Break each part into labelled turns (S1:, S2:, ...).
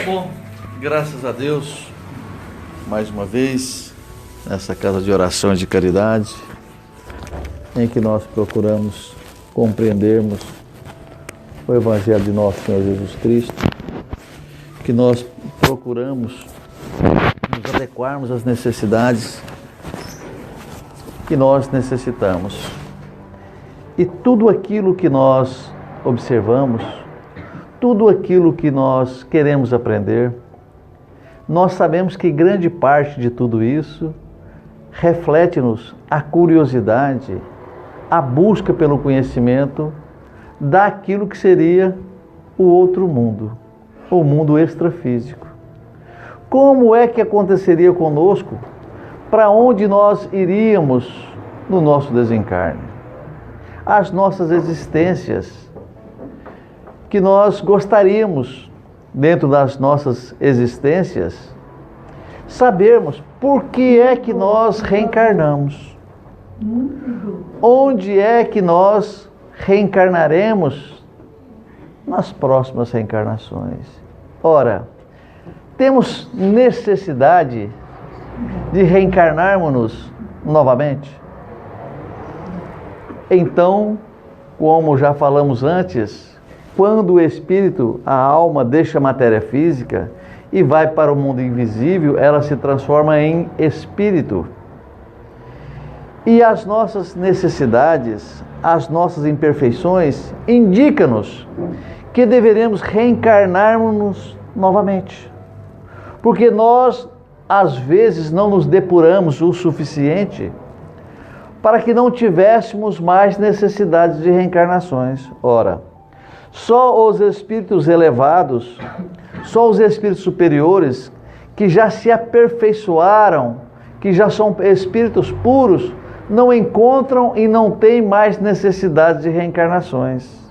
S1: Bom, graças a Deus, mais uma vez, nessa casa de oração e de caridade, em que nós procuramos compreendermos o Evangelho de nosso Senhor Jesus Cristo, que nós procuramos nos adequarmos às necessidades que nós necessitamos. E tudo aquilo que nós observamos, tudo aquilo que nós queremos aprender, nós sabemos que grande parte de tudo isso reflete-nos a curiosidade, a busca pelo conhecimento daquilo que seria o outro mundo, o mundo extrafísico. Como é que aconteceria conosco? Para onde nós iríamos no nosso desencarne? As nossas existências que nós gostaríamos, dentro das nossas existências, sabermos por que é que nós reencarnamos. Onde é que nós reencarnaremos nas próximas reencarnações? Ora, temos necessidade de reencarnarmos novamente? Então, como já falamos antes, quando o espírito, a alma, deixa a matéria física e vai para o mundo invisível, ela se transforma em espírito. E as nossas necessidades, as nossas imperfeições, indicam-nos que deveremos reencarnar-nos novamente. Porque nós, às vezes, não nos depuramos o suficiente para que não tivéssemos mais necessidades de reencarnações. Ora, só os espíritos elevados, só os espíritos superiores, que já se aperfeiçoaram, que já são espíritos puros, não encontram e não têm mais necessidade de reencarnações.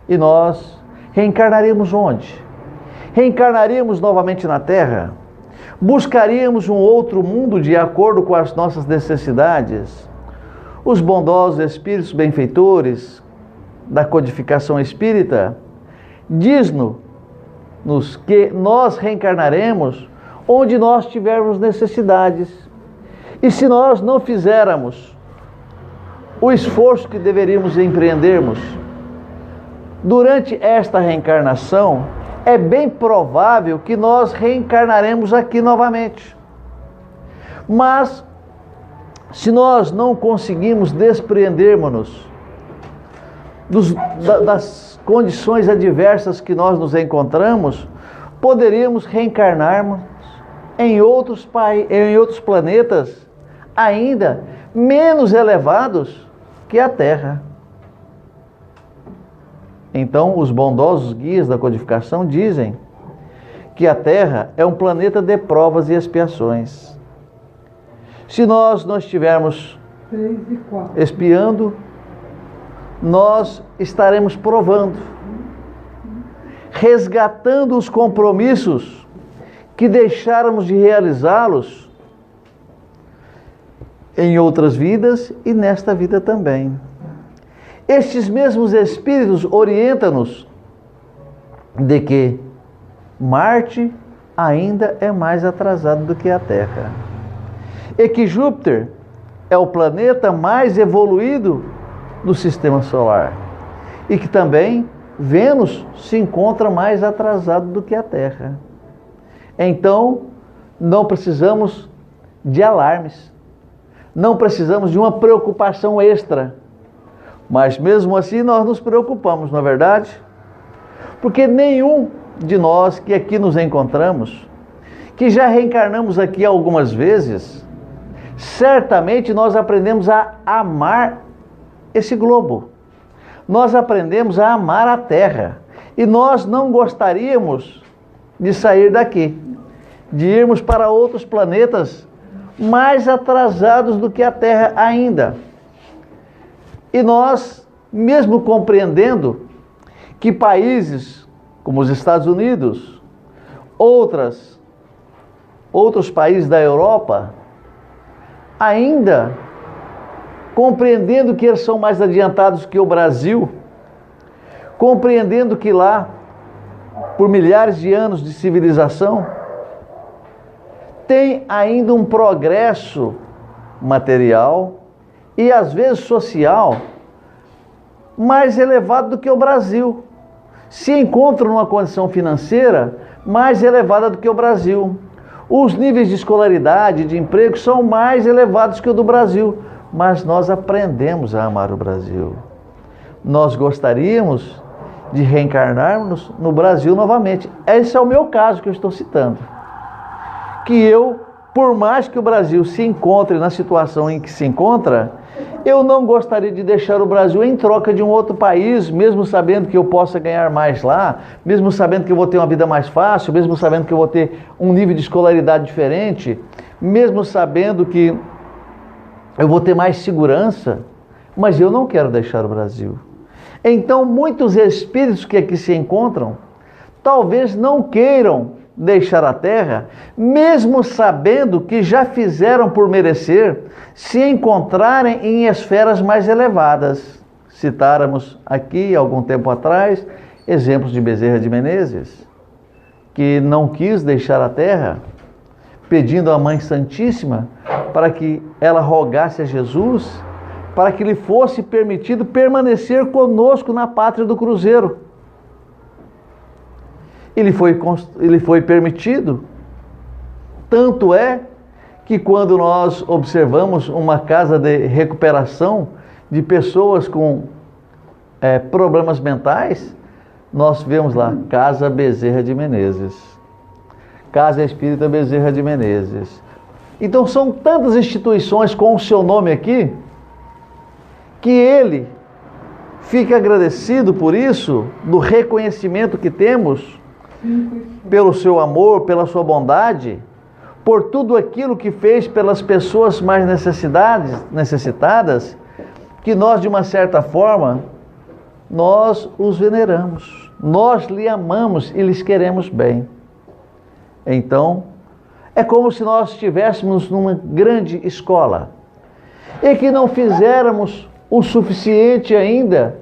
S1: E nós reencarnaríamos onde? Reencarnaríamos novamente na Terra? Buscaríamos um outro mundo de acordo com as nossas necessidades? Os bondosos espíritos benfeitores da codificação espírita diz-nos que nós reencarnaremos onde nós tivermos necessidades. E se nós não fizermos o esforço que deveríamos empreendermos durante esta reencarnação, é bem provável que nós reencarnaremos aqui novamente. Mas, se nós não conseguimos despreendermos das condições adversas que nós nos encontramos, poderíamos reencarnarmos em outros planetas ainda menos elevados que a Terra. Então, os bondosos guias da codificação dizem que a Terra é um planeta de provas e expiações. Se nós não estivermos expiando, nós estaremos provando, resgatando os compromissos que deixáramos de realizá-los em outras vidas e nesta vida também. Estes mesmos espíritos orientam-nos de que Marte ainda é mais atrasado do que a Terra, e que Júpiter é o planeta mais evoluído do sistema solar, e que também Vênus se encontra mais atrasado do que a Terra. Então, não precisamos de alarmes, não precisamos de uma preocupação extra, mas mesmo assim nós nos preocupamos, não é verdade? Porque nenhum de nós que aqui nos encontramos, que já reencarnamos aqui algumas vezes, certamente nós aprendemos a amar esse globo. Nós aprendemos a amar a Terra. E nós não gostaríamos de sair daqui, de irmos para outros planetas mais atrasados do que a Terra ainda. E nós, mesmo compreendendo que países como os Estados Unidos, outros países da Europa, ainda compreendendo que eles são mais adiantados que o Brasil, compreendendo que lá por milhares de anos de civilização, tem ainda um progresso material e às vezes social mais elevado do que o Brasil. Se encontra numa condição financeira mais elevada do que o Brasil. Os níveis de escolaridade, de emprego são mais elevados que o do Brasil, mas nós aprendemos a amar o Brasil. Nós gostaríamos de reencarnarmos no Brasil novamente. Esse é o meu caso que eu estou citando. Que eu, por mais que o Brasil se encontre na situação em que se encontra, eu não gostaria de deixar o Brasil em troca de um outro país, mesmo sabendo que eu possa ganhar mais lá, mesmo sabendo que eu vou ter uma vida mais fácil, mesmo sabendo que eu vou ter um nível de escolaridade diferente, mesmo sabendo que eu vou ter mais segurança, mas eu não quero deixar o Brasil. Então, muitos espíritos que aqui se encontram, talvez não queiram deixar a Terra, mesmo sabendo que já fizeram por merecer se encontrarem em esferas mais elevadas. Citáramos aqui, algum tempo atrás, exemplos de Bezerra de Menezes, que não quis deixar a Terra, pedindo à Mãe Santíssima para que ela rogasse a Jesus, para que lhe fosse permitido permanecer conosco na pátria do cruzeiro. Ele foi permitido. Tanto é que quando nós observamos uma casa de recuperação de pessoas com problemas mentais, nós vemos lá, Casa Bezerra de Menezes. Casa Espírita Bezerra de Menezes. Então são tantas instituições com o seu nome aqui, que ele fica agradecido por isso, do reconhecimento que temos, pelo seu amor, pela sua bondade, por tudo aquilo que fez pelas pessoas mais necessitadas, que nós, de uma certa forma, nós os veneramos, nós lhe amamos e lhes queremos bem. Então, é como se nós estivéssemos numa grande escola e que não fizéramos o suficiente ainda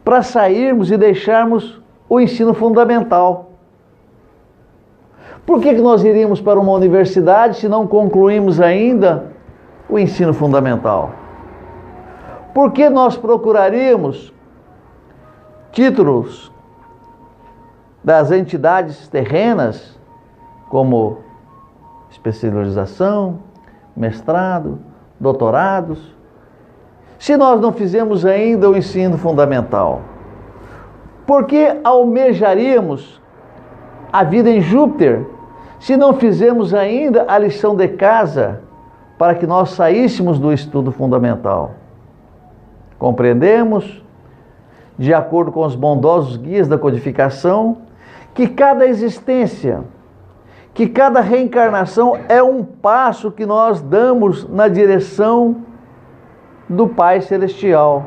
S1: para sairmos e deixarmos o ensino fundamental. Por que nós iríamos para uma universidade se não concluímos ainda o ensino fundamental? Por que nós procuraríamos títulos das entidades terrenas, como especialização, mestrado, doutorados, se nós não fizemos ainda o ensino fundamental? Por que almejaríamos a vida em Júpiter se não fizemos ainda a lição de casa para que nós saíssemos do estudo fundamental? Compreendemos, de acordo com os bondosos guias da codificação, que cada existência, que cada reencarnação é um passo que nós damos na direção do Pai Celestial,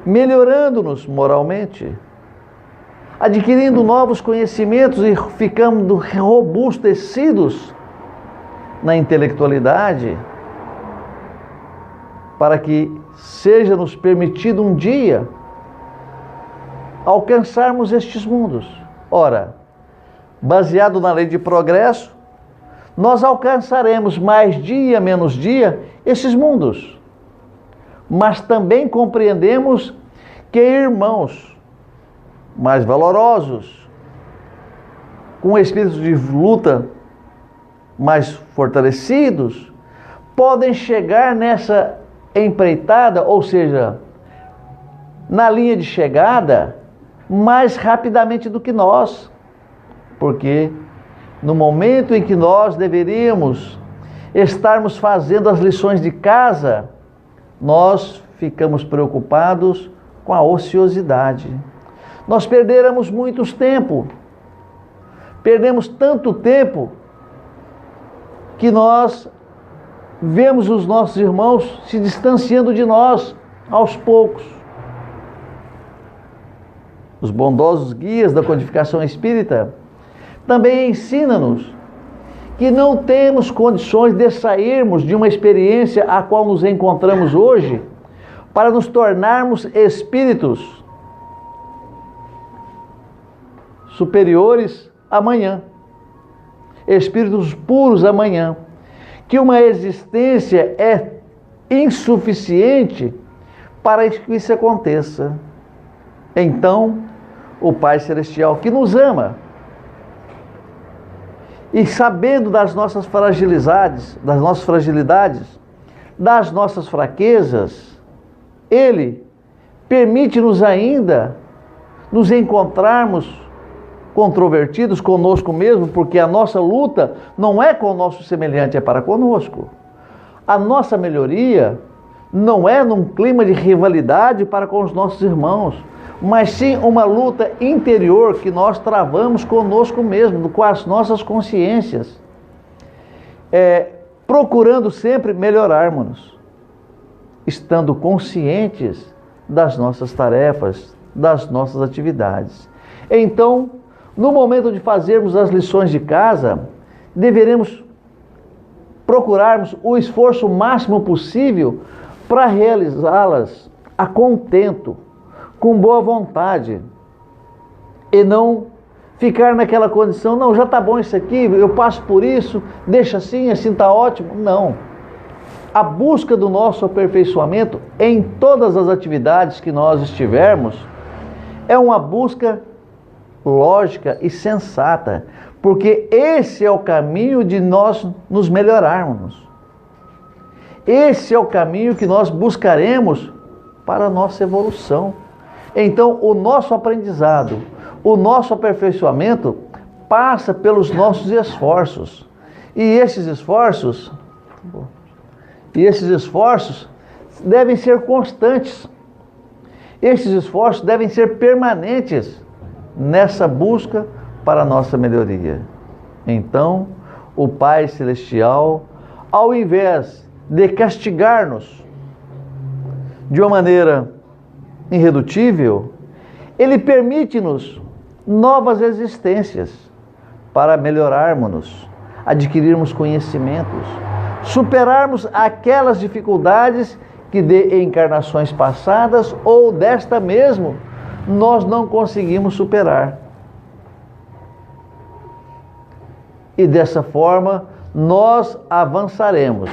S1: melhorando-nos moralmente, adquirindo novos conhecimentos e ficando robustecidos na intelectualidade, para que seja nos permitido um dia alcançarmos estes mundos. Ora, baseado na lei de progresso, nós alcançaremos mais dia, menos dia, esses mundos. Mas também compreendemos que irmãos mais valorosos, com espíritos de luta mais fortalecidos, podem chegar nessa empreitada, ou seja, na linha de chegada, mais rapidamente do que nós. Porque no momento em que nós deveríamos estarmos fazendo as lições de casa, nós ficamos preocupados com a ociosidade. Nós perdemos muito tempo. Perdemos tanto tempo que nós vemos os nossos irmãos se distanciando de nós aos poucos. Os bondosos guias da codificação espírita também ensinam-nos que não temos condições de sairmos de uma experiência a qual nos encontramos hoje para nos tornarmos espíritos superiores amanhã, espíritos puros amanhã, que uma existência é insuficiente para que isso aconteça. Então, o Pai Celestial que nos ama, e sabendo das nossas fragilidades, das nossas fraquezas, Ele permite-nos ainda nos encontrarmos controvertidos conosco mesmo, porque a nossa luta não é com o nosso semelhante, é para conosco. A nossa melhoria não é num clima de rivalidade para com os nossos irmãos, mas sim uma luta interior que nós travamos conosco mesmo, com as nossas consciências, procurando sempre melhorarmos, estando conscientes das nossas tarefas, das nossas atividades. Então, no momento de fazermos as lições de casa, deveremos procurarmos o esforço máximo possível para realizá-las a contento, com boa vontade, e não ficar naquela condição, não, já está bom isso aqui, eu passo por isso, deixa assim está ótimo. Não. A busca do nosso aperfeiçoamento em todas as atividades que nós estivermos é uma busca lógica e sensata, porque esse é o caminho de nós nos melhorarmos. Esse é o caminho que nós buscaremos para a nossa evolução. Então, o nosso aprendizado, o nosso aperfeiçoamento passa pelos nossos esforços. E esses esforços devem ser constantes. Esses esforços devem ser permanentes nessa busca para a nossa melhoria. Então, o Pai Celestial, ao invés de castigar-nos de uma maneira irredutível, Ele permite-nos novas existências para melhorarmos-nos, adquirirmos conhecimentos, superarmos aquelas dificuldades que de encarnações passadas ou desta mesmo nós não conseguimos superar. E dessa forma nós avançaremos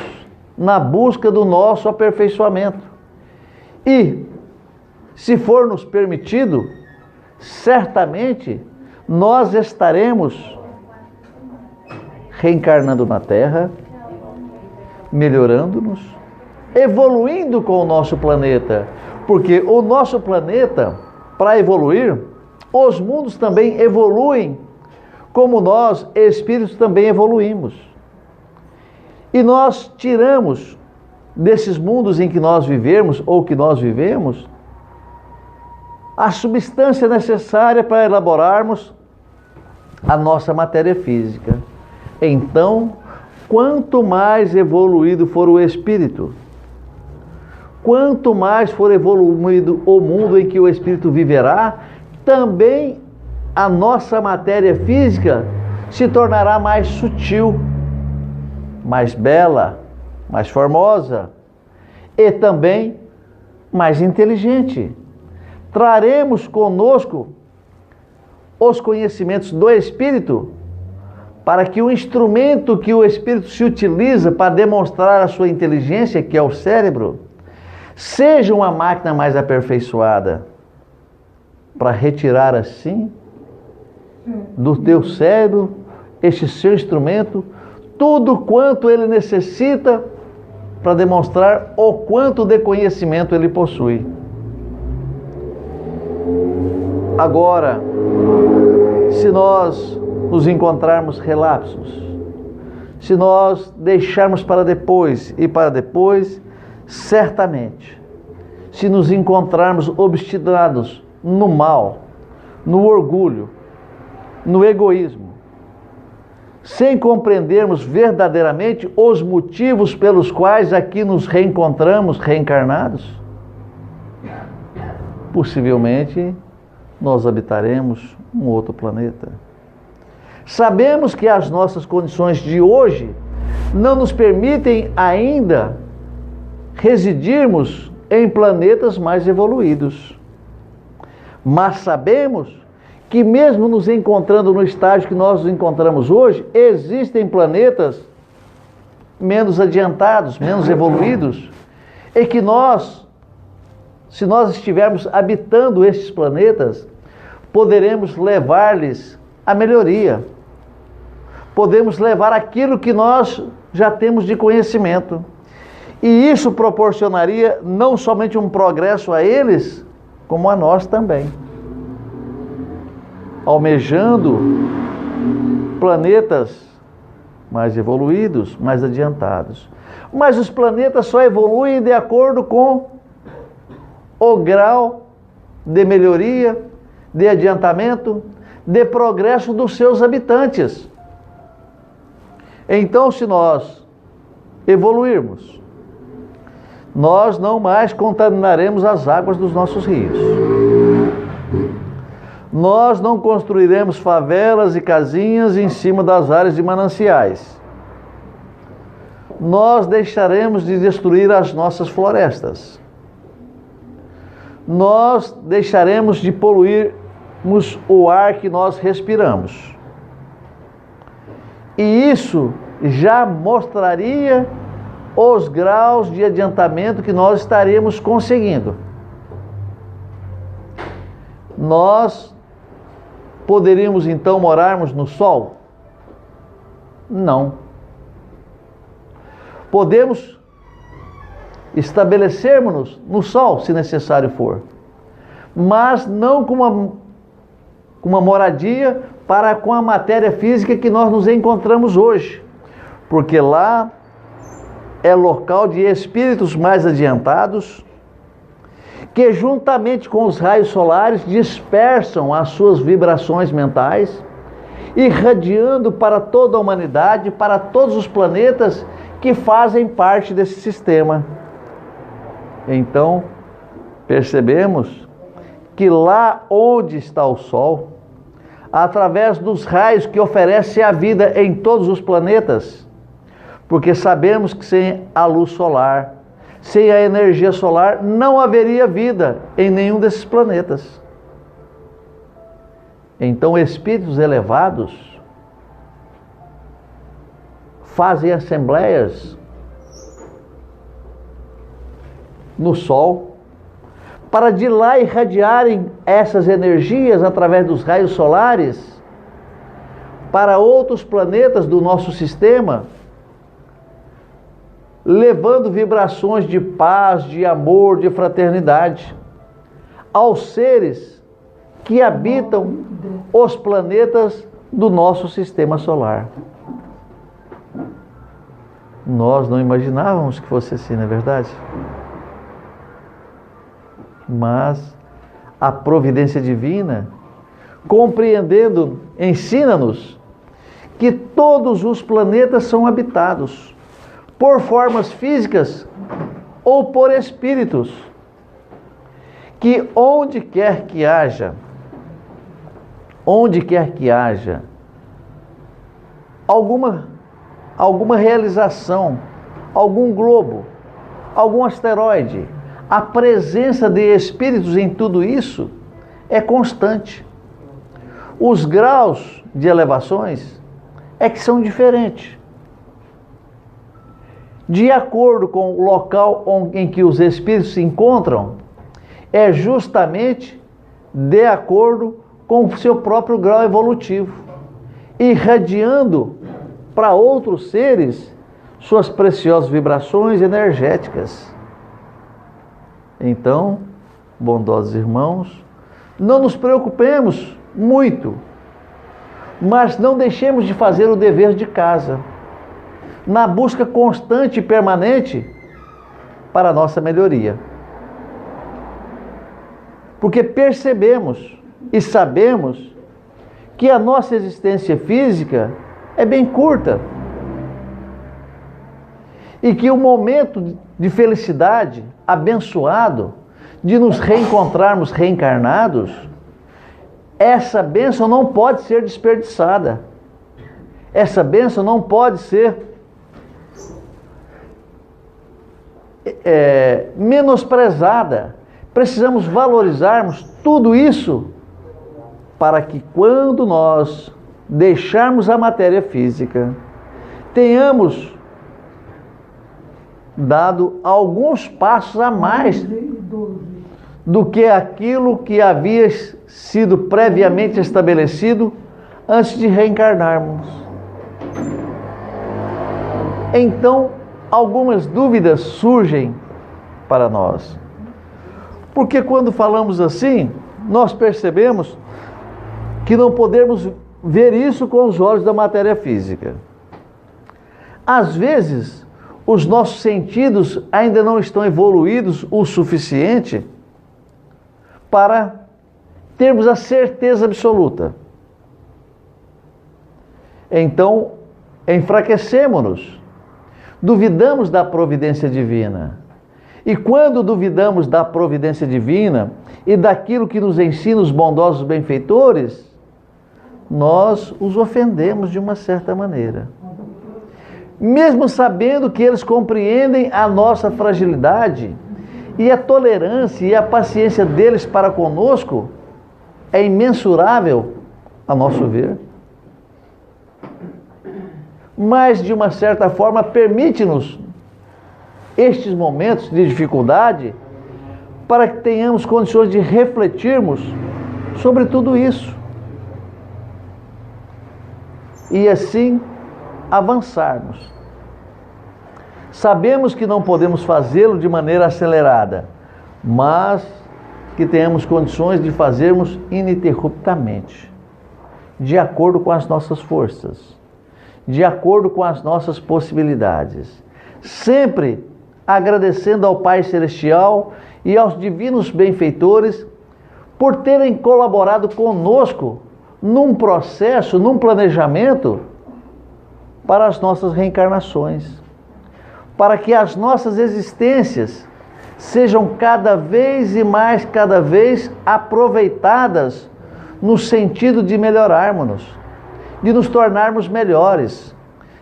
S1: na busca do nosso aperfeiçoamento. E, se for nos permitido, certamente nós estaremos reencarnando na Terra, melhorando-nos, evoluindo com o nosso planeta, porque o nosso planeta, para evoluir, os mundos também evoluem, como nós, espíritos, também evoluímos. E nós tiramos desses mundos em que nós vivemos, ou que nós vivemos, a substância necessária para elaborarmos a nossa matéria física. Então, quanto mais evoluído for o espírito, quanto mais for evoluído o mundo em que o espírito viverá, também a nossa matéria física se tornará mais sutil, mais bela, mais formosa e também mais inteligente. Traremos conosco os conhecimentos do Espírito para que o instrumento que o Espírito se utiliza para demonstrar a sua inteligência, que é o cérebro, seja uma máquina mais aperfeiçoada, para retirar assim do teu cérebro, este seu instrumento, tudo quanto ele necessita para demonstrar o quanto de conhecimento ele possui. Agora, se nós nos encontrarmos relapsos, se nós deixarmos para depois e para depois, certamente, se nos encontrarmos obstinados no mal, no orgulho, no egoísmo, sem compreendermos verdadeiramente os motivos pelos quais aqui nos reencontramos reencarnados, possivelmente nós habitaremos um outro planeta. Sabemos que as nossas condições de hoje não nos permitem ainda residirmos em planetas mais evoluídos. Mas sabemos que mesmo nos encontrando no estágio que nós nos encontramos hoje, existem planetas menos adiantados, menos evoluídos, e que nós, se nós estivermos habitando estes planetas, poderemos levar-lhes a melhoria. Podemos levar aquilo que nós já temos de conhecimento. E isso proporcionaria não somente um progresso a eles, como a nós também. Almejando planetas mais evoluídos, mais adiantados. Mas os planetas só evoluem de acordo com o grau de melhoria, de adiantamento, de progresso dos seus habitantes. Então, se nós evoluirmos, nós não mais contaminaremos as águas dos nossos rios. Nós não construiremos favelas e casinhas em cima das áreas de mananciais. Nós deixaremos de destruir as nossas florestas. Nós deixaremos de poluirmos o ar que nós respiramos. E isso já mostraria os graus de adiantamento que nós estaremos conseguindo. Nós poderíamos então morarmos no sol? Não. Podemos estabelecermos-nos no sol, se necessário for, mas não com uma moradia para com a matéria física que nós nos encontramos hoje, porque lá é local de espíritos mais adiantados, que juntamente com os raios solares dispersam as suas vibrações mentais, irradiando para toda a humanidade, para todos os planetas que fazem parte desse sistema. Então, percebemos que lá onde está o Sol, através dos raios que oferece a vida em todos os planetas, porque sabemos que sem a luz solar, sem a energia solar, não haveria vida em nenhum desses planetas. Então, espíritos elevados fazem assembleias no Sol, para de lá irradiarem essas energias através dos raios solares para outros planetas do nosso sistema, levando vibrações de paz, de amor, de fraternidade aos seres que habitam os planetas do nosso sistema solar. Nós não imaginávamos que fosse assim, não é verdade? Mas a providência divina, compreendendo, ensina-nos que todos os planetas são habitados por formas físicas ou por espíritos, que onde quer que haja alguma realização, algum globo, algum asteroide, a presença de espíritos em tudo isso é constante. Os graus de elevações é que são diferentes, de acordo com o local em que os espíritos se encontram, é justamente de acordo com o seu próprio grau evolutivo, irradiando para outros seres suas preciosas vibrações energéticas. Então, bondosos irmãos, não nos preocupemos muito, mas não deixemos de fazer o dever de casa, na busca constante e permanente para a nossa melhoria. Porque percebemos e sabemos que a nossa existência física é bem curta e que o momento de felicidade abençoado de nos reencontrarmos reencarnados, essa bênção não pode ser desperdiçada. Essa bênção não pode ser menosprezada. Precisamos valorizarmos tudo isso para que quando nós deixarmos a matéria física, tenhamos dado alguns passos a mais do que aquilo que havia sido previamente estabelecido antes de reencarnarmos. Então, algumas dúvidas surgem para nós. Porque quando falamos assim, nós percebemos que não podemos ver isso com os olhos da matéria física. Às vezes, os nossos sentidos ainda não estão evoluídos o suficiente para termos a certeza absoluta. Então, enfraquecemos-nos, duvidamos da providência divina. E quando duvidamos da providência divina e daquilo que nos ensina os bondosos benfeitores, nós os ofendemos de uma certa maneira. Mesmo sabendo que eles compreendem a nossa fragilidade e a tolerância e a paciência deles para conosco é imensurável, a nosso ver. Mas, de uma certa forma, permite-nos estes momentos de dificuldade para que tenhamos condições de refletirmos sobre tudo isso. E assim avançarmos. Sabemos que não podemos fazê-lo de maneira acelerada, mas que tenhamos condições de fazermos ininterruptamente, de acordo com as nossas forças, de acordo com as nossas possibilidades, sempre agradecendo ao Pai Celestial e aos divinos benfeitores por terem colaborado conosco num processo, num planejamento para as nossas reencarnações, para que as nossas existências sejam cada vez aproveitadas no sentido de melhorarmos-nos, de nos tornarmos melhores,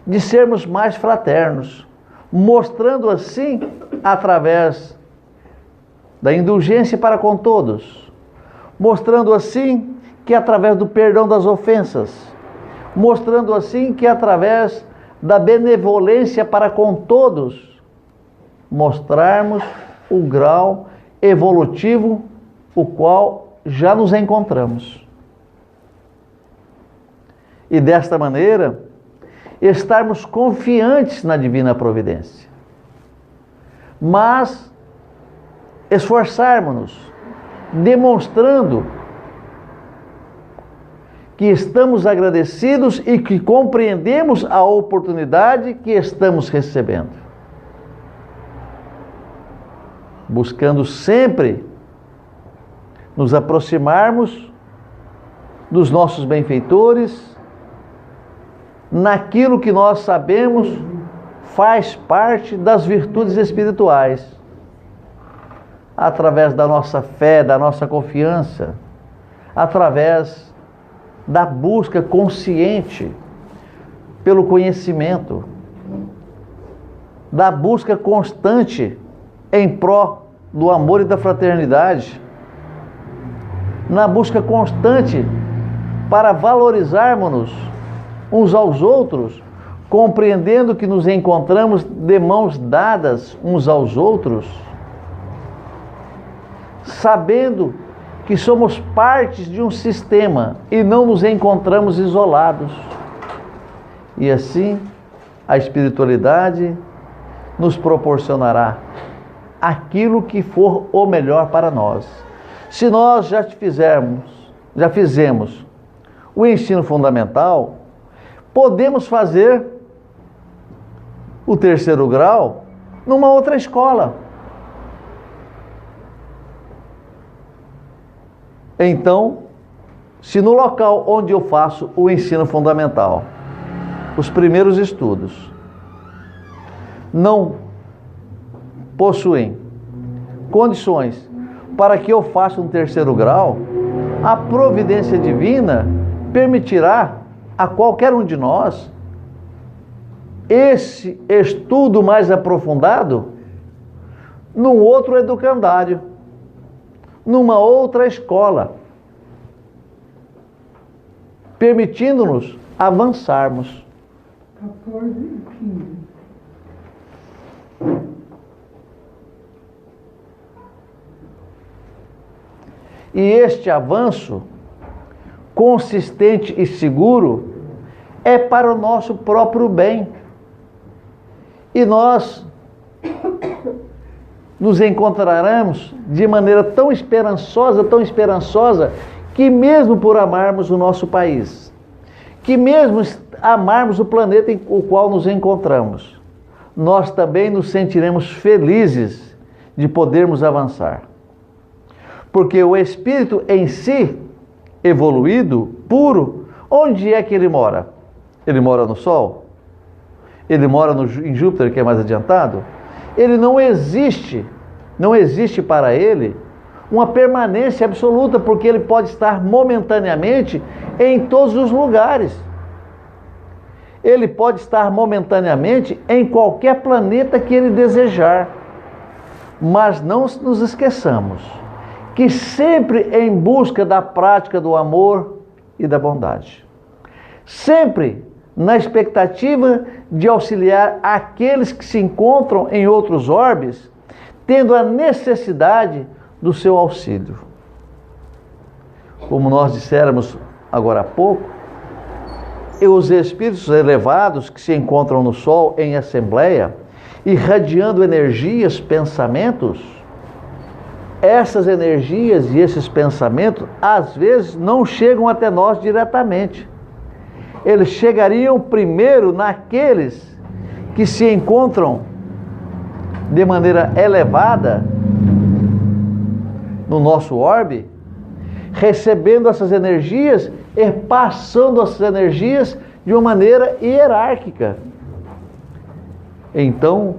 S1: de sermos mais fraternos, mostrando assim, através da indulgência para com todos, mostrando assim que através do perdão das ofensas, mostrando assim que através da benevolência para com todos, mostrarmos o grau evolutivo o qual já nos encontramos. E desta maneira, estarmos confiantes na divina providência. Mas esforçarmos-nos, demonstrando que estamos agradecidos e que compreendemos a oportunidade que estamos recebendo. Buscando sempre nos aproximarmos dos nossos benfeitores, naquilo que nós sabemos faz parte das virtudes espirituais, através da nossa fé, da nossa confiança, através da busca consciente pelo conhecimento, da busca constante em prol do amor e da fraternidade, na busca constante para valorizarmos-nos uns aos outros, compreendendo que nos encontramos de mãos dadas uns aos outros, sabendo que somos partes de um sistema e não nos encontramos isolados. E assim, a espiritualidade nos proporcionará aquilo que for o melhor para nós. Se nós já fizemos o ensino fundamental, podemos fazer o 3º grau numa outra escola. Então, se no local onde eu faço o ensino fundamental, os primeiros estudos, não possuem condições para que eu faça um 3º grau, a providência divina permitirá a qualquer um de nós esse estudo mais aprofundado num outro educandário, numa outra escola. permitindo-nos avançarmos.
S2: 14 e 15.
S1: E este avanço, consistente e seguro, é para o nosso próprio bem. E nós nos encontraremos de maneira tão esperançosa, que mesmo por amarmos o nosso país, que mesmo amarmos o planeta em o qual nos encontramos, nós também nos sentiremos felizes de podermos avançar. Porque o espírito em si, evoluído, puro, onde é que ele mora? Ele mora no Sol? Ele mora em Júpiter, que é mais adiantado? Ele não existe para ele uma permanência absoluta, porque ele pode estar momentaneamente em todos os lugares. Ele pode estar momentaneamente em qualquer planeta que ele desejar. Mas não nos esqueçamos que sempre em busca da prática do amor e da bondade. Sempre na expectativa de auxiliar aqueles que se encontram em outros orbes, tendo a necessidade do seu auxílio. Como nós disséramos agora há pouco, e os espíritos elevados que se encontram no Sol em assembleia, irradiando energias, pensamentos, essas energias e esses pensamentos, às vezes, não chegam até nós diretamente. Eles chegariam primeiro naqueles que se encontram de maneira elevada no nosso orbe, recebendo essas energias e passando essas energias de uma maneira hierárquica. Então,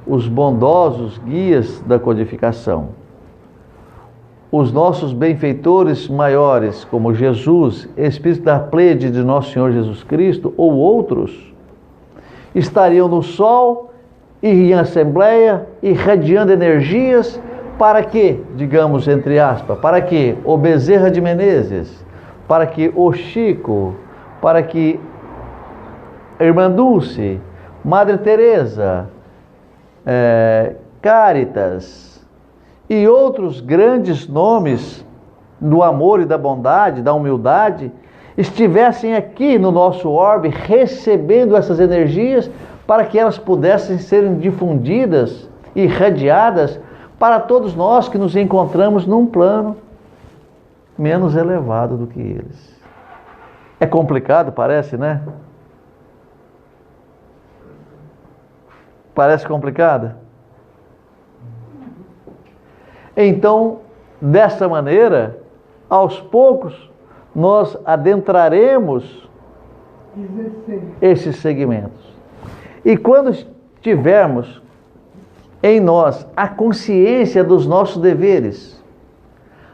S1: os bondosos guias da codificação, os nossos benfeitores maiores, como Jesus, Espírito da Pleiade de Nosso Senhor Jesus Cristo, ou outros, estariam no Sol e em assembleia, irradiando energias para que, digamos entre aspas, para que o Bezerra de Menezes, para que o Chico, para que a Irmã Dulce, Madre Teresa, Cáritas e outros grandes nomes do amor e da bondade, da humildade, estivessem aqui no nosso orbe recebendo essas energias para que elas pudessem serem difundidas e irradiadas para todos nós que nos encontramos num plano menos elevado do que eles. É complicado, parece, né? Parece complicado? Então, dessa maneira, aos poucos, nós adentraremos
S2: 16.
S1: esses segmentos. E quando tivermos em nós a consciência dos nossos deveres,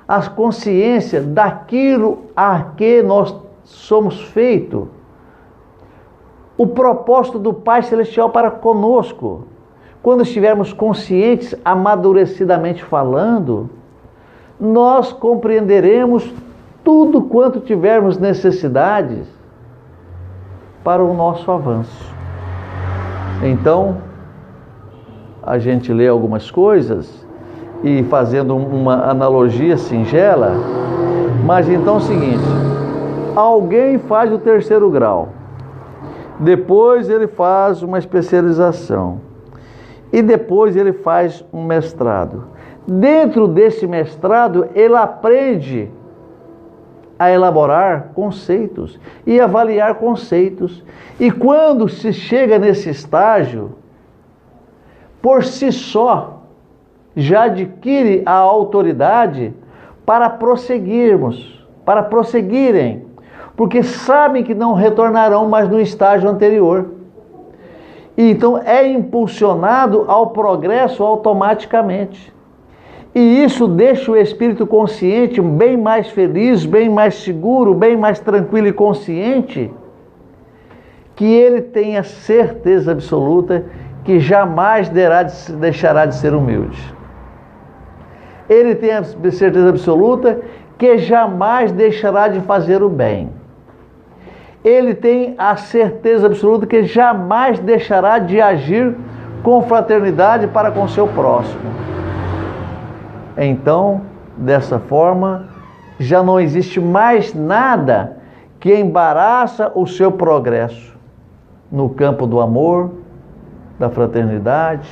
S1: a consciência daquilo a que nós somos feitos, o propósito do Pai Celestial para conosco, quando estivermos conscientes, amadurecidamente falando, nós compreenderemos tudo quanto tivermos necessidades para o nosso avanço. Então, a gente lê algumas coisas e fazendo uma analogia singela, mas então é o seguinte: alguém faz o 3º grau, depois ele faz uma especialização e depois ele faz um mestrado. Dentro desse mestrado, ele aprende a elaborar conceitos e avaliar conceitos. E quando se chega nesse estágio, por si só, já adquire a autoridade para prosseguirem, porque sabem que não retornarão mais no estágio anterior. E então é impulsionado ao progresso automaticamente. E isso deixa o espírito consciente bem mais feliz, bem mais seguro, bem mais tranquilo e consciente, que ele tenha certeza absoluta que jamais deixará de ser humilde. Ele tem a certeza absoluta que jamais deixará de fazer o bem. ele tem a certeza absoluta que jamais deixará de agir com fraternidade para com seu próximo. Então, dessa forma, já não existe mais nada que embaraça o seu progresso no campo do amor, da fraternidade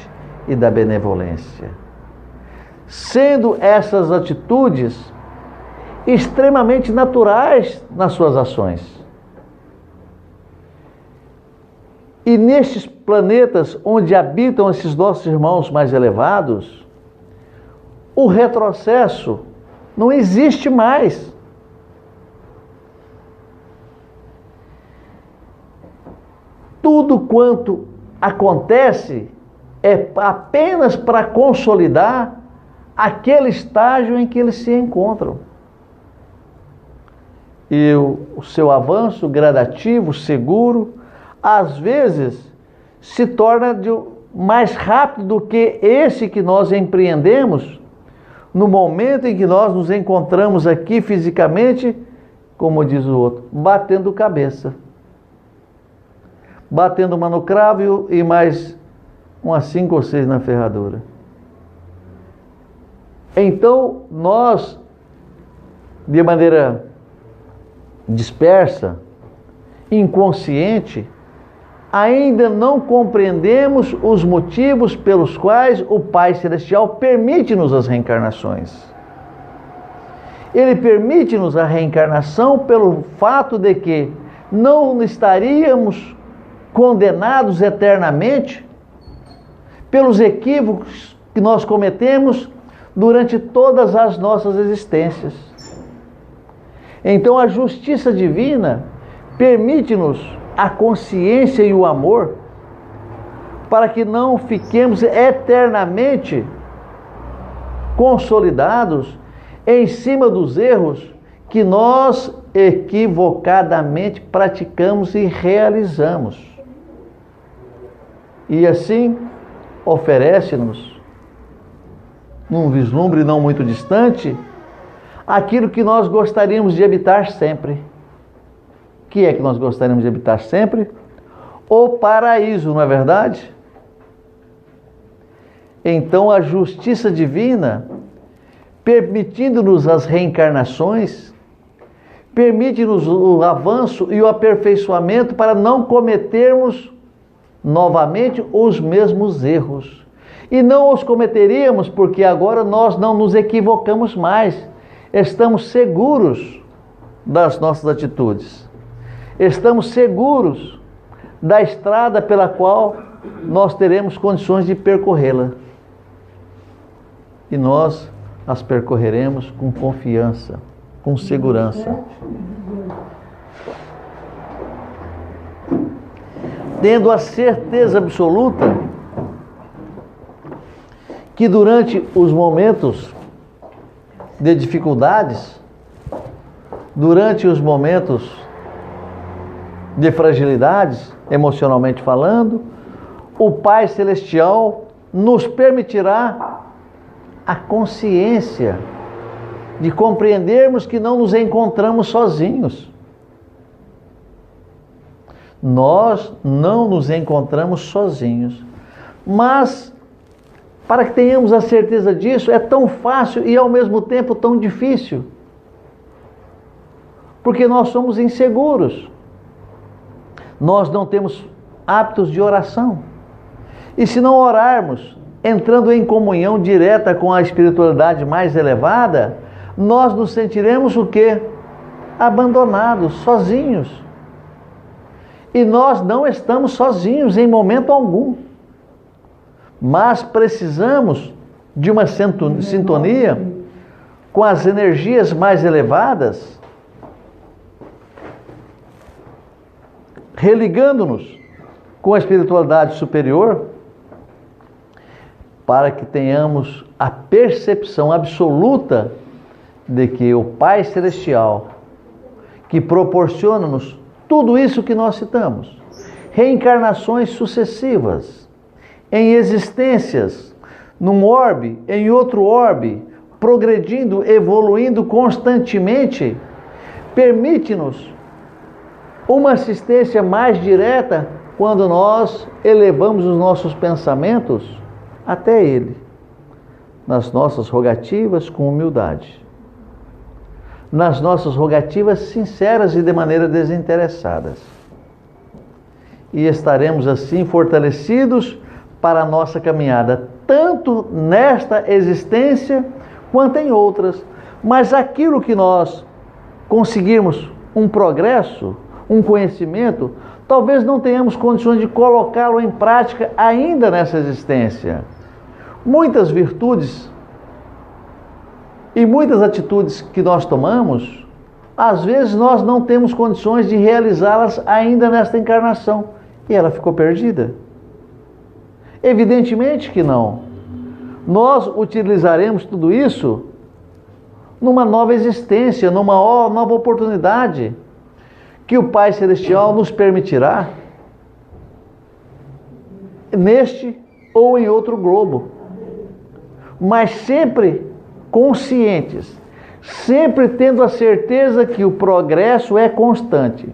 S1: e da benevolência. Sendo essas atitudes extremamente naturais nas suas ações. E nestes planetas onde habitam esses nossos irmãos mais elevados, o retrocesso não existe mais. Tudo quanto acontece é apenas para consolidar aquele estágio em que eles se encontram. E o seu avanço gradativo, seguro, às vezes se torna mais rápido do que esse que nós empreendemos no momento em que nós nos encontramos aqui fisicamente, como diz o outro, batendo cabeça. Batendo uma no cravo e mais umas 5 ou 6 na ferradura. Então, nós, de maneira dispersa, inconsciente, ainda não compreendemos os motivos pelos quais o Pai Celestial permite-nos as reencarnações. Ele permite-nos a reencarnação pelo fato de que não estaríamos condenados eternamente pelos equívocos que nós cometemos durante todas as nossas existências. Então a justiça divina permite-nos a consciência e o amor para que não fiquemos eternamente consolidados em cima dos erros que nós equivocadamente praticamos e realizamos. E assim oferece-nos, num vislumbre não muito distante, aquilo que nós gostaríamos de habitar sempre. O que é que nós gostaríamos de habitar sempre? O paraíso, não é verdade? Então a justiça divina, permitindo-nos as reencarnações, permite-nos o avanço e o aperfeiçoamento para não cometermos novamente os mesmos erros. E não os cometeríamos porque agora nós não nos equivocamos mais. Estamos seguros das nossas atitudes. Estamos seguros da estrada pela qual nós teremos condições de percorrê-la. E nós as percorreremos com confiança, com segurança. Tendo a certeza absoluta que durante os momentos de dificuldades, durante os momentos de fragilidades, emocionalmente falando, o Pai Celestial nos permitirá a consciência de compreendermos que não nos encontramos sozinhos. Nós não nos encontramos sozinhos. Mas, para que tenhamos a certeza disso, é tão fácil e ao mesmo tempo tão difícil. Porque nós somos inseguros. Nós não temos hábitos de oração. E se não orarmos, entrando em comunhão direta com a espiritualidade mais elevada, nós nos sentiremos o quê? Abandonados, sozinhos. E nós não estamos sozinhos em momento algum. Mas precisamos de uma sintonia com as energias mais elevadas, religando-nos com a espiritualidade superior, para que tenhamos a percepção absoluta de que o Pai Celestial, que proporciona-nos tudo isso que nós citamos, reencarnações sucessivas, em existências, num orbe, em outro orbe, progredindo, evoluindo constantemente, permite-nos uma assistência mais direta quando nós elevamos os nossos pensamentos até Ele, nas nossas rogativas com humildade, nas nossas rogativas sinceras e de maneira desinteressadas. E estaremos assim fortalecidos para a nossa caminhada, tanto nesta existência quanto em outras. Mas aquilo que nós conseguirmos um progresso, um conhecimento, talvez não tenhamos condições de colocá-lo em prática ainda nessa existência. Muitas virtudes e muitas atitudes que nós tomamos, às vezes nós não temos condições de realizá-las ainda nesta encarnação. E ela ficou perdida? Evidentemente que não. Nós utilizaremos tudo isso numa nova existência, numa nova oportunidade que o Pai Celestial nos permitirá neste ou em outro globo. Mas sempre conscientes, sempre tendo a certeza que o progresso é constante,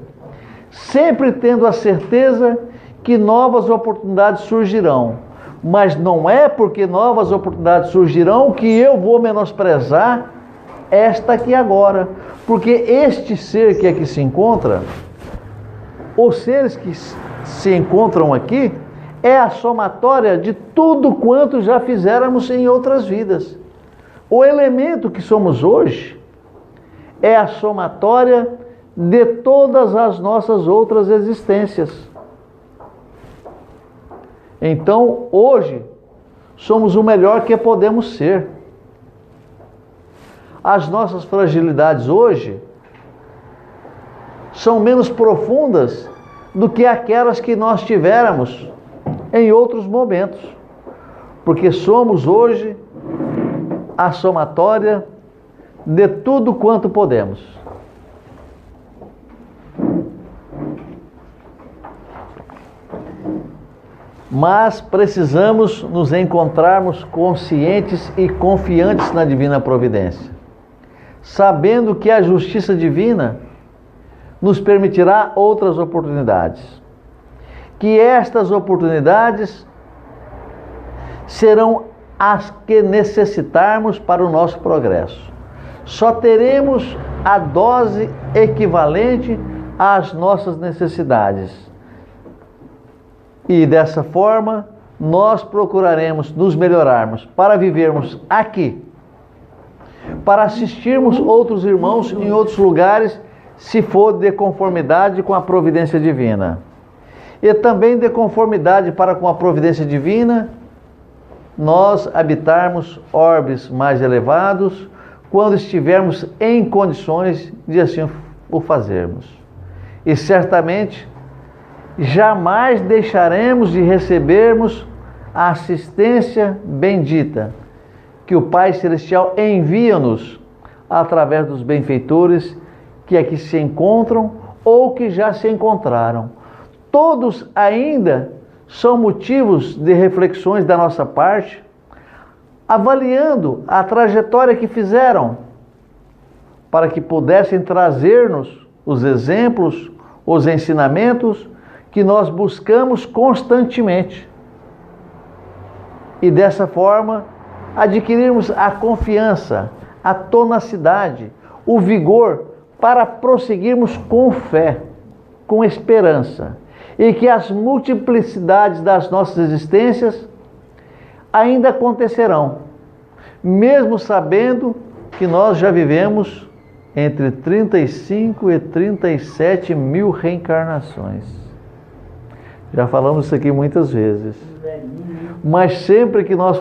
S1: sempre tendo a certeza que novas oportunidades surgirão. Mas não é porque novas oportunidades surgirão que eu vou menosprezar esta aqui agora, porque este ser que aqui se encontra, os seres que se encontram aqui, é a somatória de tudo quanto já fizéramos em outras vidas. O elemento que somos hoje é a somatória de todas as nossas outras existências. Então, hoje, somos o melhor que podemos ser. As nossas fragilidades hoje são menos profundas do que aquelas que nós tivéramos em outros momentos, porque somos hoje a somatória de tudo quanto podemos. Mas precisamos nos encontrarmos conscientes e confiantes na divina providência, sabendo que a justiça divina nos permitirá outras oportunidades, que estas oportunidades serão as que necessitarmos para o nosso progresso. Só teremos a dose equivalente às nossas necessidades. E dessa forma, nós procuraremos nos melhorarmos para vivermos aqui, para assistirmos outros irmãos em outros lugares, se for de conformidade com a providência divina. E também de conformidade para com a providência divina, nós habitarmos orbes mais elevados, quando estivermos em condições de assim o fazermos. E certamente, jamais deixaremos de recebermos a assistência bendita que o Pai Celestial envia-nos através dos benfeitores que aqui se encontram ou que já se encontraram. Todos ainda são motivos de reflexões da nossa parte, avaliando a trajetória que fizeram, para que pudessem trazer-nos os exemplos, os ensinamentos que nós buscamos constantemente. E dessa forma, adquirirmos a confiança, a tenacidade, o vigor para prosseguirmos com fé, com esperança, e que as multiplicidades das nossas existências ainda acontecerão, mesmo sabendo que nós já vivemos entre 35 e 37 mil reencarnações. Já falamos isso aqui muitas vezes. Mas sempre que nós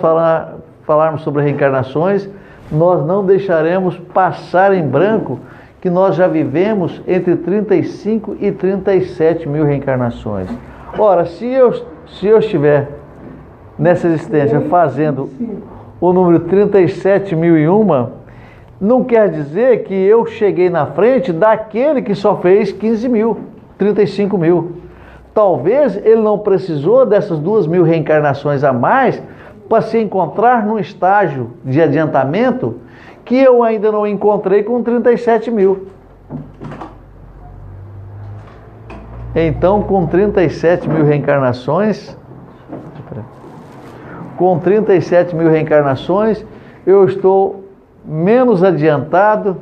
S1: falarmos sobre reencarnações, nós não deixaremos passar em branco que nós já vivemos entre 35 e 37 mil reencarnações. Ora, se eu estiver nessa existência fazendo o número 37.001, não quer dizer que eu cheguei na frente daquele que só fez 15 mil, 35 mil. Talvez ele não precisou dessas 2.000 reencarnações a mais para se encontrar num estágio de adiantamento que eu ainda não encontrei com 37 mil. Então, com 37 mil reencarnações, eu estou menos adiantado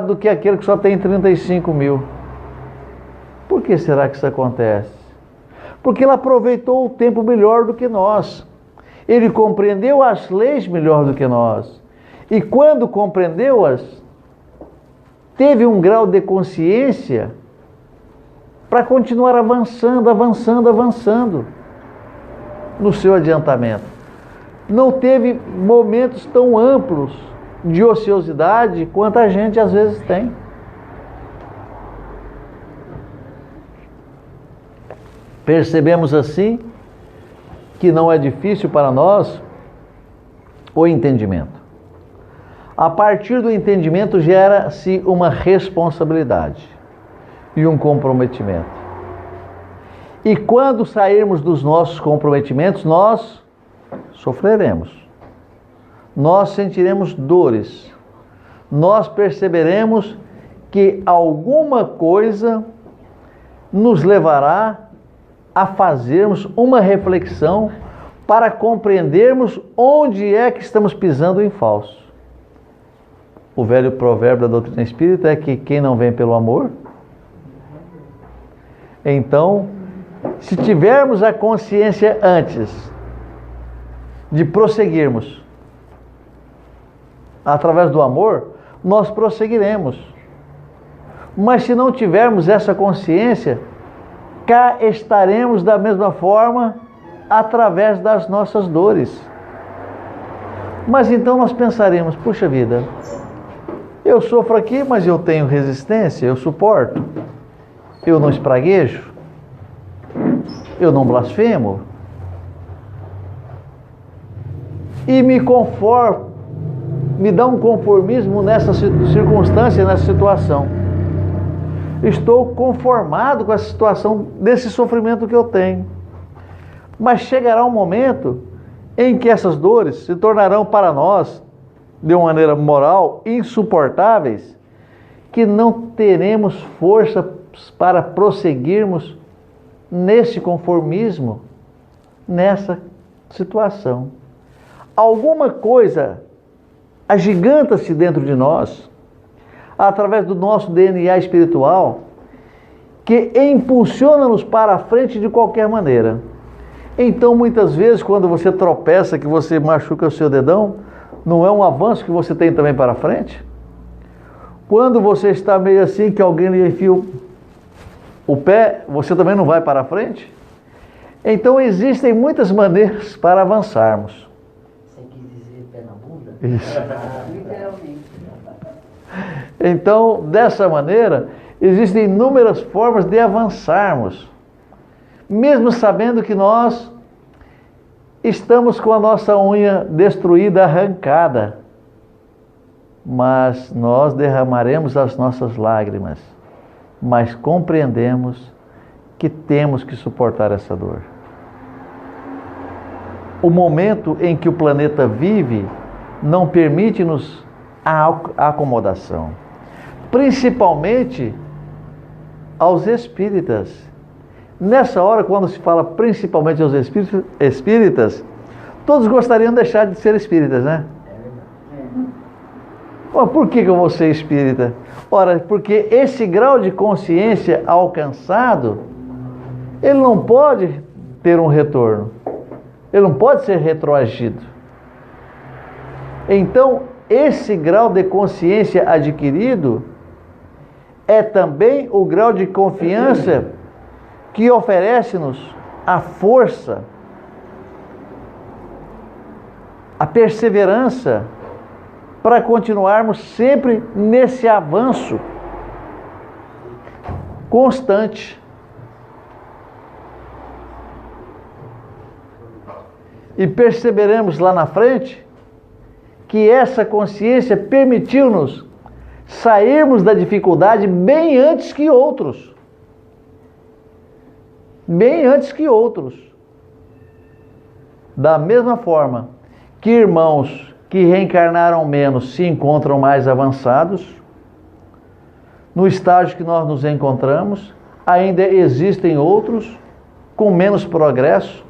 S1: do que aquele que só tem 35 mil. Por que será que isso acontece? Porque ele aproveitou o tempo melhor do que nós. Ele compreendeu as leis melhor do que nós. E quando compreendeu-as, teve um grau de consciência para continuar avançando no seu adiantamento. Não teve momentos tão amplos de ociosidade quanto a gente às vezes tem. Percebemos assim que não é difícil para nós o entendimento. A partir do entendimento gera-se uma responsabilidade e um comprometimento. E quando sairmos dos nossos comprometimentos, nós sofreremos. Nós sentiremos dores. Nós perceberemos que alguma coisa nos levará a fazermos uma reflexão para compreendermos onde é que estamos pisando em falso. O velho provérbio da doutrina espírita é que quem não vem pelo amor. Então, se tivermos a consciência antes de prosseguirmos através do amor, nós prosseguiremos. Mas se não tivermos essa consciência, cá estaremos da mesma forma através das nossas dores. Mas então nós pensaremos, puxa vida, eu sofro aqui, mas eu tenho resistência, eu suporto, eu não espraguejo, eu não blasfemo, e me conformo, me dá um conformismo nessa circunstância, nessa situação. Estou conformado com essa situação, desse sofrimento que eu tenho. Mas chegará um momento em que essas dores se tornarão para nós, de uma maneira moral, insuportáveis, que não teremos força para prosseguirmos nesse conformismo, nessa situação. Alguma coisa agiganta-se dentro de nós, através do nosso DNA espiritual, que impulsiona-nos para a frente de qualquer maneira. Então, muitas vezes, quando você tropeça, que você machuca o seu dedão, não é um avanço que você tem também para a frente? Quando você está meio assim, que alguém lhe enfia o pé, você também não vai para a frente? Então, existem muitas maneiras para avançarmos.
S3: Você quis dizer pé na bunda?
S1: Isso.
S3: Literalmente.
S1: Então, dessa maneira, existem inúmeras formas de avançarmos, mesmo sabendo que nós estamos com a nossa unha destruída, arrancada, mas nós derramaremos as nossas lágrimas, mas compreendemos que temos que suportar essa dor. O momento em que o planeta vive não permite-nos a acomodação, principalmente aos espíritas. Nessa hora, quando se fala principalmente aos espíritas, todos gostariam de deixar de ser espíritas, né? Mas por que eu vou ser espírita? Ora, porque esse grau de consciência alcançado, ele não pode ter um retorno, ele não pode ser retroagido. Então, esse grau de consciência adquirido é também o grau de confiança que oferece-nos a força, a perseverança para continuarmos sempre nesse avanço constante. E perceberemos lá na frente que essa consciência permitiu-nos sairmos da dificuldade bem antes que outros. Bem antes que outros. Da mesma forma que irmãos que reencarnaram menos se encontram mais avançados, no estágio que nós nos encontramos, ainda existem outros com menos progresso,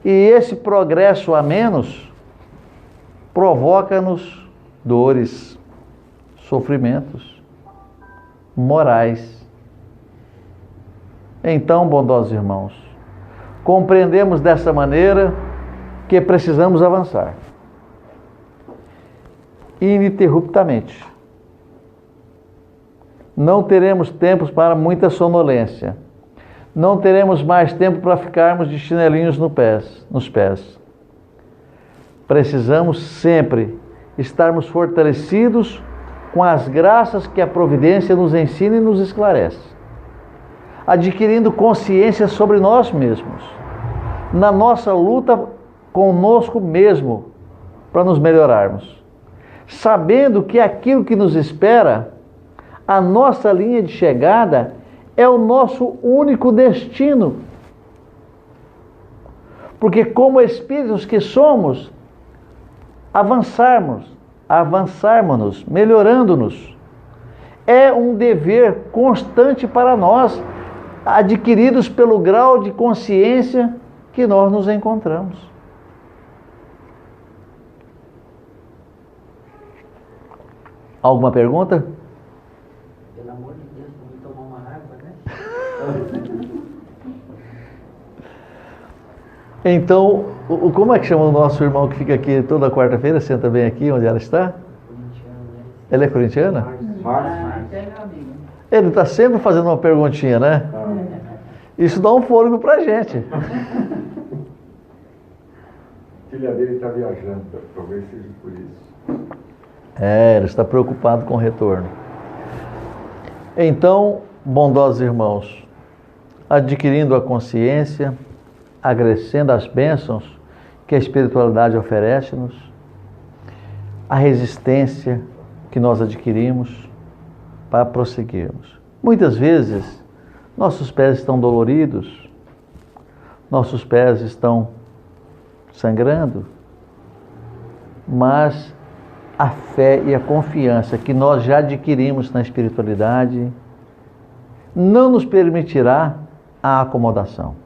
S1: e esse progresso a menos provoca-nos dores, sofrimentos morais. Então, bondosos irmãos, compreendemos dessa maneira que precisamos avançar ininterruptamente. Não teremos tempo para muita sonolência. Não teremos mais tempo para ficarmos de chinelinhos nos pés. Precisamos sempre estarmos fortalecidos com as graças que a providência nos ensina e nos esclarece, adquirindo consciência sobre nós mesmos, na nossa luta conosco mesmo, para nos melhorarmos, sabendo que aquilo que nos espera, a nossa linha de chegada, é o nosso único destino. Porque como espíritos que somos, avançarmos-nos, melhorando-nos, é um dever constante para nós, adquiridos pelo grau de consciência que nós nos encontramos. Alguma pergunta?
S3: Pelo amor de Deus, vamos tomar uma água, né?
S1: Então, como é que chama o nosso irmão que fica aqui toda quarta-feira, senta bem aqui onde ela está?
S3: Corintiano, né?
S1: Ela é corintiana?
S3: Márcio. É meu amigo.
S1: Ele está sempre fazendo uma perguntinha, né? Isso dá um fôlego pra gente.
S4: A filha dele está viajando, talvez seja por isso.
S1: Ele está preocupado com o retorno. Então, bondosos irmãos, adquirindo a consciência, agradecendo as bênçãos que a espiritualidade oferece-nos, a resistência que nós adquirimos para prosseguirmos. Muitas vezes, nossos pés estão doloridos, nossos pés estão sangrando, mas a fé e a confiança que nós já adquirimos na espiritualidade não nos permitirá a acomodação.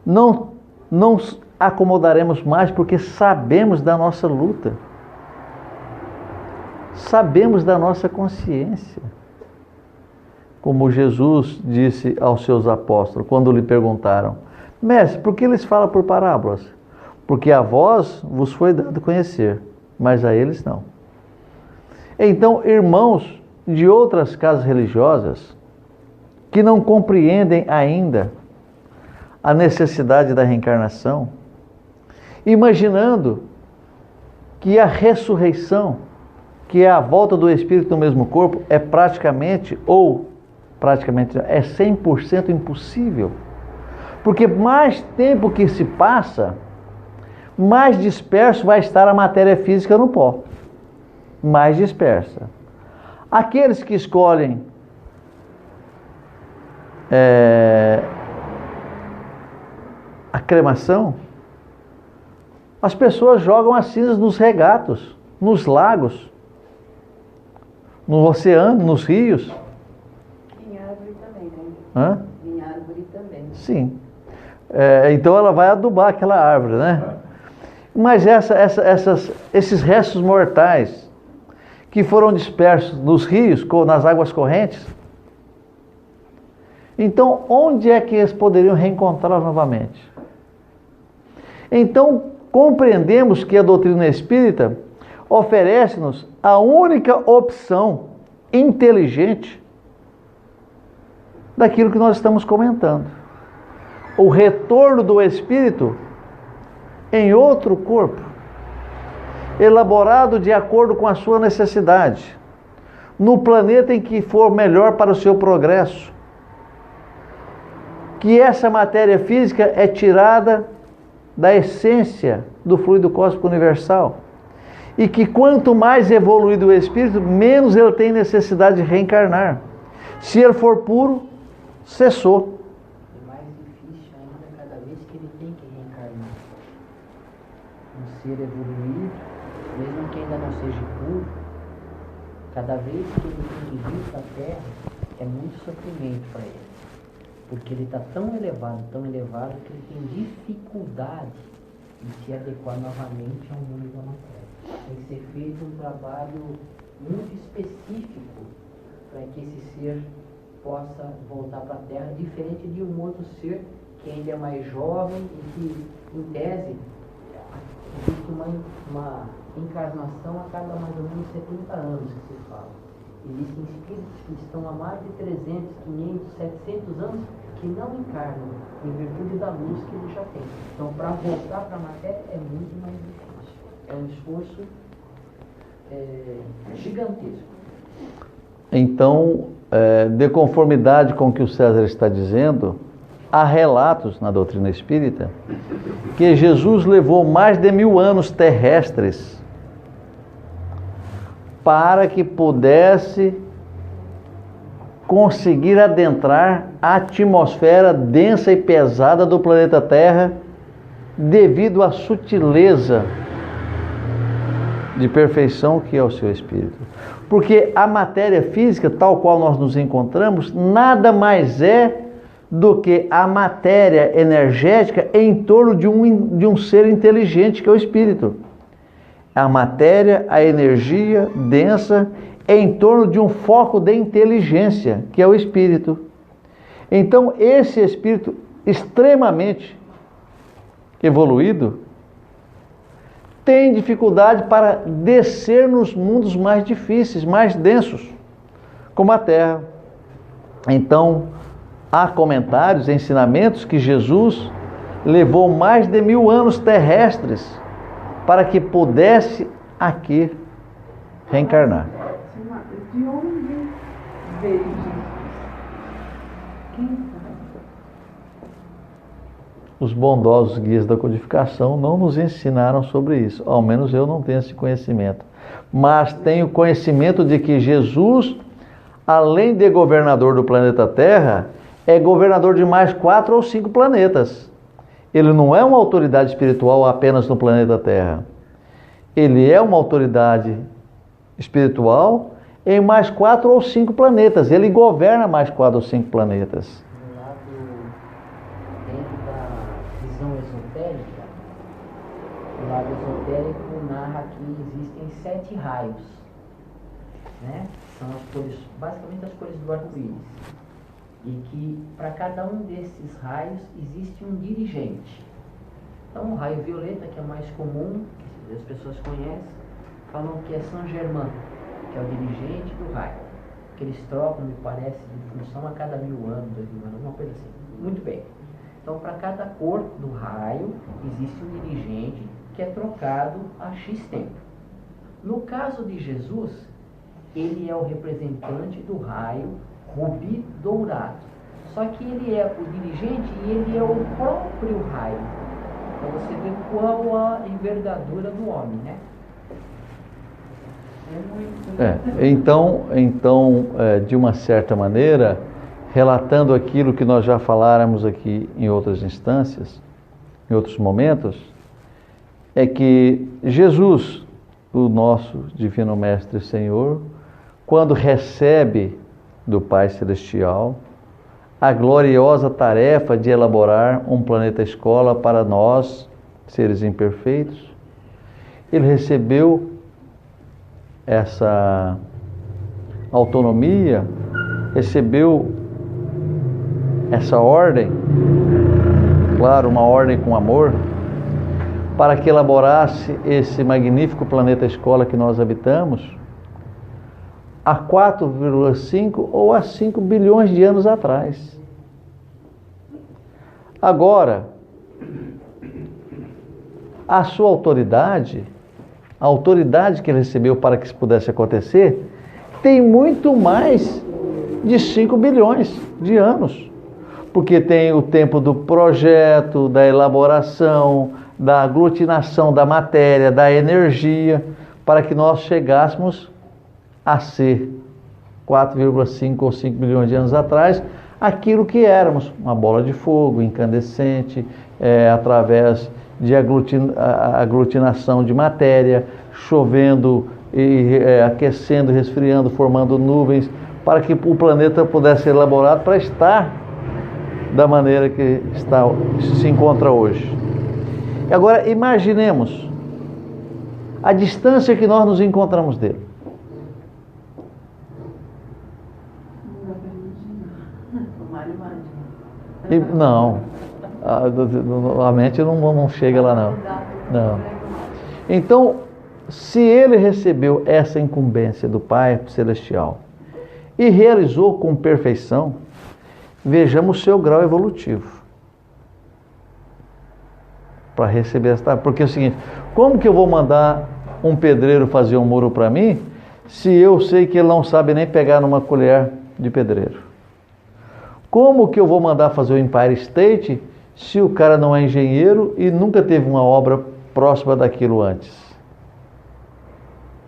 S1: Não acomodaremos mais porque sabemos da nossa luta, sabemos da nossa consciência. Como Jesus disse aos seus apóstolos, quando lhe perguntaram: Mestre, por que eles falam por parábolas? Porque a vós vos foi dado conhecer, mas a eles não. Então, irmãos de outras casas religiosas, que não compreendem ainda a necessidade da reencarnação, imaginando que a ressurreição, que é a volta do espírito no mesmo corpo, é praticamente é 100% impossível. Porque mais tempo que se passa, mais disperso vai estar a matéria física no pó. Mais dispersa. Aqueles que escolhem a cremação, as pessoas jogam as cinzas nos regatos, nos lagos, no oceano, nos rios.
S3: Em árvore também, né?
S1: Hã?
S3: Em árvore também.
S1: Sim. Então ela vai adubar aquela árvore, né? Mas esses restos mortais que foram dispersos nos rios, nas águas correntes, então onde é que eles poderiam reencontrá-los novamente? Então compreendemos que a doutrina espírita oferece-nos a única opção inteligente daquilo que nós estamos comentando. O retorno do espírito em outro corpo, elaborado de acordo com a sua necessidade, no planeta em que for melhor para o seu progresso. Que essa matéria física é tirada da essência do fluido cósmico universal. E que quanto mais evoluído o espírito, menos ele tem necessidade de reencarnar. Se ele for puro, cessou.
S3: É mais difícil ainda cada vez que ele tem que reencarnar. um ser evoluído, mesmo que ainda não seja puro, cada vez que ele tem que vir para a Terra, é muito sofrimento para ele. Porque ele está tão elevado, que ele tem dificuldade de se adequar novamente ao mundo da matéria. Tem que ser feito um trabalho muito específico para que esse ser possa voltar para a Terra, diferente de um outro ser que ainda é mais jovem e que, em tese, existe uma encarnação a cada mais ou menos 70 anos que se fala. Existem espíritos que estão há mais de 300, 500, 700 anos que não encarnam, em virtude da luz que eles já têm. Então, para voltar para a matéria é muito mais difícil. É um esforço gigantesco.
S1: Então, de conformidade com o que o César está dizendo, há relatos na doutrina espírita que Jesus levou mais de 1000 anos terrestres para que pudesse conseguir adentrar a atmosfera densa e pesada do planeta Terra devido à sutileza de perfeição que é o seu espírito. Porque a matéria física, tal qual nós nos encontramos, nada mais é do que a matéria energética em torno de um ser inteligente que é o espírito. A matéria, a energia densa em torno de um foco de inteligência que é o espírito. Então, esse espírito extremamente evoluído tem dificuldade para descer nos mundos mais difíceis, mais densos, como a Terra. Então, há comentários, ensinamentos que Jesus levou mais de 1000 anos terrestres para que pudesse aqui reencarnar.
S2: De onde veio Jesus? Quem sabe?
S1: Os bondosos guias da codificação não nos ensinaram sobre isso. Ao menos eu não tenho esse conhecimento. Mas tenho conhecimento de que Jesus, além de governador do planeta Terra, é governador de mais 4 ou 5 planetas. Ele não é uma autoridade espiritual apenas no planeta Terra. Ele é uma autoridade espiritual em mais 4 ou 5 planetas. Ele governa mais 4 ou 5 planetas.
S3: Do lado, dentro da visão esotérica, o lado esotérico narra que existem 7 raios, né? São as cores, basicamente as cores do arco-íris. E que para cada um desses raios existe um dirigente. Então o raio violeta, que é mais comum, que as pessoas conhecem, falam que é Saint Germain, que é o dirigente do raio. Que eles trocam, me parece, de função a cada 1000 anos, 2000 anos, uma coisa assim. Muito bem. Então para cada cor do raio existe um dirigente que é trocado a X tempo. No caso de Jesus, ele é o representante do raio rubi dourado. Só que ele é o dirigente e ele é o próprio raio. Para você ver qual a envergadura do homem, né?
S1: Então, de uma certa maneira, relatando aquilo que nós já faláramos aqui em outras instâncias, em outros momentos, é que Jesus, o nosso Divino Mestre Senhor, quando recebe do Pai Celestial a gloriosa tarefa de elaborar um planeta escola para nós, seres imperfeitos, ele recebeu essa autonomia, recebeu essa ordem, claro, uma ordem com amor, para que elaborasse esse magnífico planeta escola que nós habitamos há 4,5 ou há 5 bilhões de anos atrás. Agora, a sua autoridade, a autoridade que ele recebeu para que isso pudesse acontecer, tem muito mais de 5 bilhões de anos. Porque tem o tempo do projeto, da elaboração, da aglutinação da matéria, da energia, para que nós chegássemos a ser 4,5 ou 5 bilhões de anos atrás, aquilo que éramos, uma bola de fogo incandescente, através de aglutinação de matéria, chovendo, e aquecendo, resfriando, formando nuvens, para que o planeta pudesse ser elaborado para estar da maneira que se encontra hoje. Agora, imaginemos a distância que nós nos encontramos dele. Não, a mente não chega lá não. Então, se ele recebeu essa incumbência do Pai Celestial e realizou com perfeição, vejamos o seu grau evolutivo para receber essa. Porque é o seguinte, como que eu vou mandar um pedreiro fazer um muro para mim, se eu sei que ele não sabe nem pegar numa colher de pedreiro? Como que eu vou mandar fazer o Empire State se o cara não é engenheiro e nunca teve uma obra próxima daquilo antes?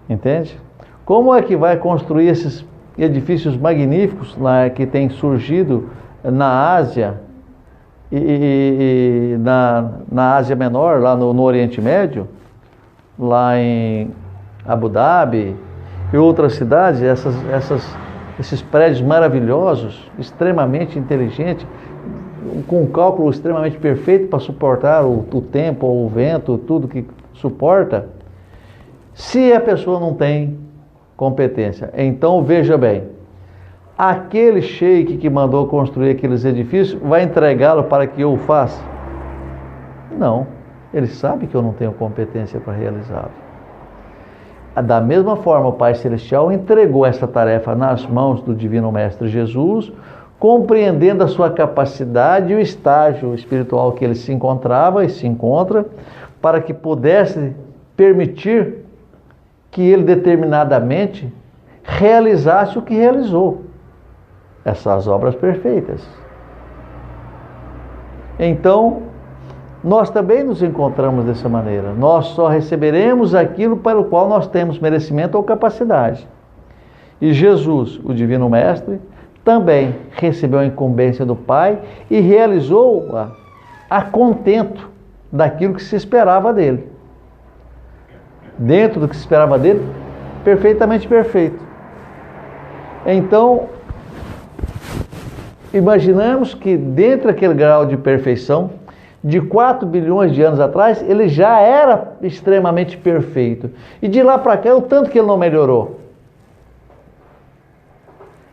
S1: Entende? Como é que vai construir esses edifícios magníficos que têm surgido na Ásia e na Ásia Menor, lá no Oriente Médio, lá em Abu Dhabi e outras cidades, esses prédios maravilhosos, extremamente inteligentes, com um cálculo extremamente perfeito para suportar o tempo, o vento, tudo que suporta. Se a pessoa não tem competência, então veja bem, aquele sheik que mandou construir aqueles edifícios vai entregá-lo para que eu o faça? Não, ele sabe que eu não tenho competência para realizá-lo. Da mesma forma, o Pai Celestial entregou essa tarefa nas mãos do Divino Mestre Jesus, compreendendo a sua capacidade e o estágio espiritual que ele se encontrava e se encontra, para que pudesse permitir que ele determinadamente realizasse o que realizou, essas obras perfeitas. Então, nós também nos encontramos dessa maneira. Nós só receberemos aquilo para o qual nós temos merecimento ou capacidade. E Jesus, o Divino Mestre, também recebeu a incumbência do Pai e realizou-a a contento daquilo que se esperava dele. Dentro do que se esperava dele, perfeitamente perfeito. Então, imaginamos que dentro daquele grau de perfeição, de 4 bilhões de anos atrás, ele já era extremamente perfeito. E de lá para cá, o tanto que ele não melhorou.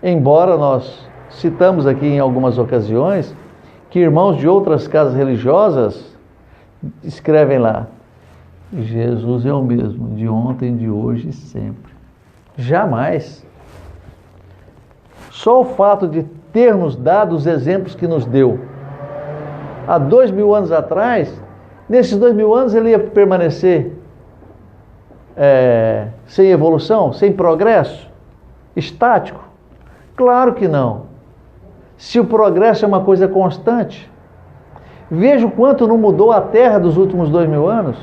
S1: Embora nós citamos aqui em algumas ocasiões que irmãos de outras casas religiosas escrevem lá: Jesus é o mesmo, de ontem, de hoje e sempre. Jamais. Só o fato de termos dado os exemplos que nos deu há 2000 anos atrás, nesses 2000 anos ele ia permanecer sem evolução, sem progresso, estático? Claro que não. Se o progresso é uma coisa constante, veja o quanto não mudou a Terra dos últimos 2000 anos.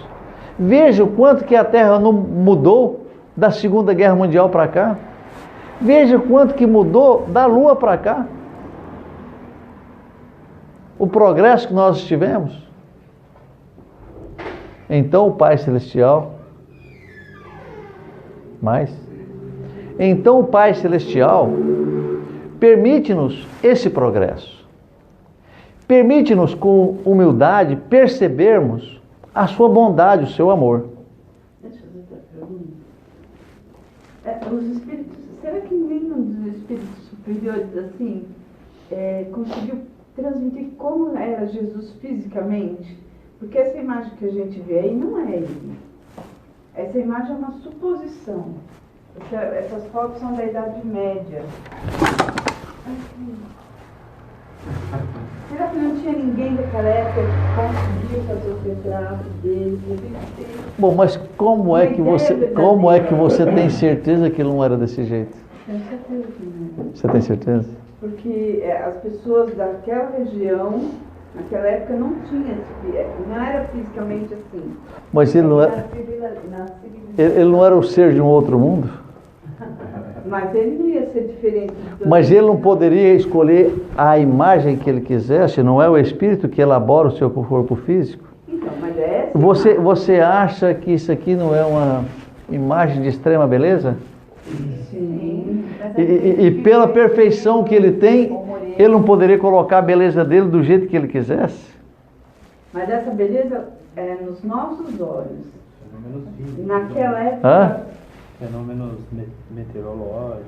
S1: Veja o quanto que a Terra não mudou da Segunda Guerra Mundial para cá. Veja o quanto que mudou da Lua para cá. O progresso que nós tivemos. Então o Pai Celestial, então o Pai Celestial permite-nos esse progresso. Permite-nos com humildade percebermos a sua bondade, o seu amor.
S2: Deixa eu fazer a pergunta. Os espíritos, será que nenhum dos espíritos superiores assim conseguiu transmitir como era Jesus fisicamente? Porque essa imagem que a gente vê aí não é ele. Essa imagem é uma suposição. Porque essas fotos são da Idade Média. Será que não tinha ninguém daquela época que conseguia fazer o retrato dele?
S1: Bom, mas como é que você tem certeza que ele não era desse jeito?
S2: Tenho certeza que não.
S1: Você tem certeza?
S2: Porque as pessoas daquela região, naquela época, não tinha não era fisicamente assim.
S1: Mas ele não era, ele não era o ser de um outro mundo?
S2: Mas ele não ia ser diferente.
S1: Mas ele não poderia escolher a imagem que ele quisesse? Não é o espírito que elabora o seu corpo físico?
S2: Então, mas é essa
S1: Você acha que isso aqui não é uma imagem de extrema beleza?
S2: Sim.
S1: E pela perfeição que ele tem, ele não poderia colocar a beleza dele do jeito que ele quisesse?
S2: Mas essa beleza é nos nossos olhos.
S5: Fenômenos físicos.
S2: Naquela época.
S1: Hã?
S5: Fenômenos meteorológicos,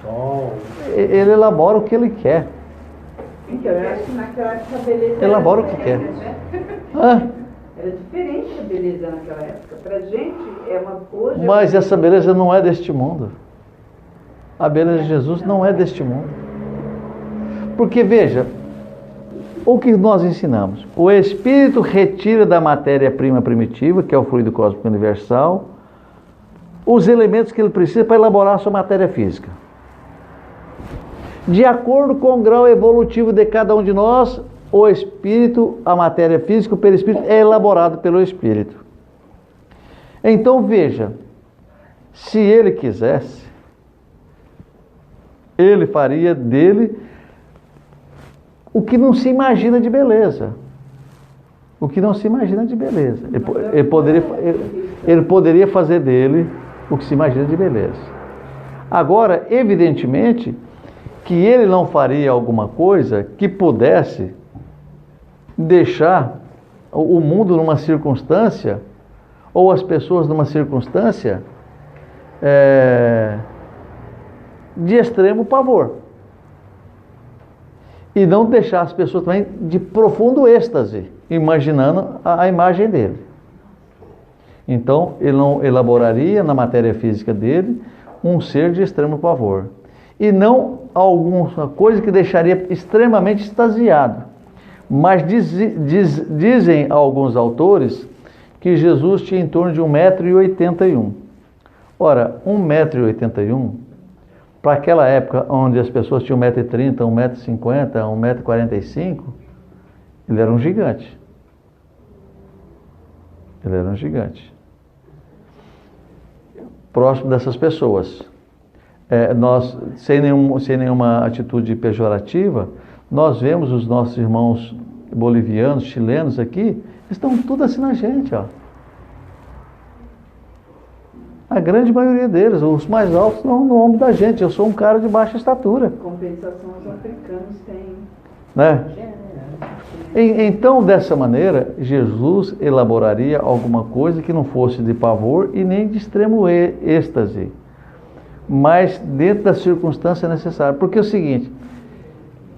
S5: sol.
S1: Ele elabora o que ele quer.
S2: Então, eu acho que naquela época a beleza.
S1: Elabora
S2: era
S1: o que quer.
S2: diferente, né?
S1: Hã?
S2: Era diferente a beleza naquela época. Pra gente é uma coisa.
S1: Mas essa beleza não é deste mundo. A beleza de Jesus não é deste mundo. Porque veja, o que nós ensinamos? O Espírito retira da matéria-prima primitiva, que é o fluido cósmico universal, os elementos que ele precisa para elaborar a sua matéria física. De acordo com o grau evolutivo de cada um de nós, o Espírito, a matéria física, o perispírito é elaborado pelo Espírito. Então veja, se ele quisesse, ele faria dele o que não se imagina de beleza. O que não se imagina de beleza. Ele poderia fazer dele o que se imagina de beleza. Agora, evidentemente, que ele não faria alguma coisa que pudesse deixar o mundo numa circunstância, ou as pessoas numa circunstância de extremo pavor. E não deixar as pessoas também de profundo êxtase, imaginando a imagem dele. Então, ele não elaboraria na matéria física dele um ser de extremo pavor. E não alguma coisa que deixaria extremamente extasiado. Mas dizem alguns autores que Jesus tinha em torno de 1,81 m. Ora, 1,81 m, para aquela época onde as pessoas tinham 1,30 m, 1,50 m, 1,45 m, ele era um gigante. Ele era um gigante. Próximo dessas pessoas. Nós, sem nenhuma atitude pejorativa, nós vemos os nossos irmãos bolivianos, chilenos aqui, estão tudo assim na gente, ó. A grande maioria deles, os mais altos, estão no ombro da gente. Eu sou um cara de baixa estatura.
S2: Compensação, os africanos têm.
S1: Né? Então, dessa maneira, Jesus elaboraria alguma coisa que não fosse de pavor e nem de extremo êxtase, mas dentro da circunstância necessária. Porque é o seguinte,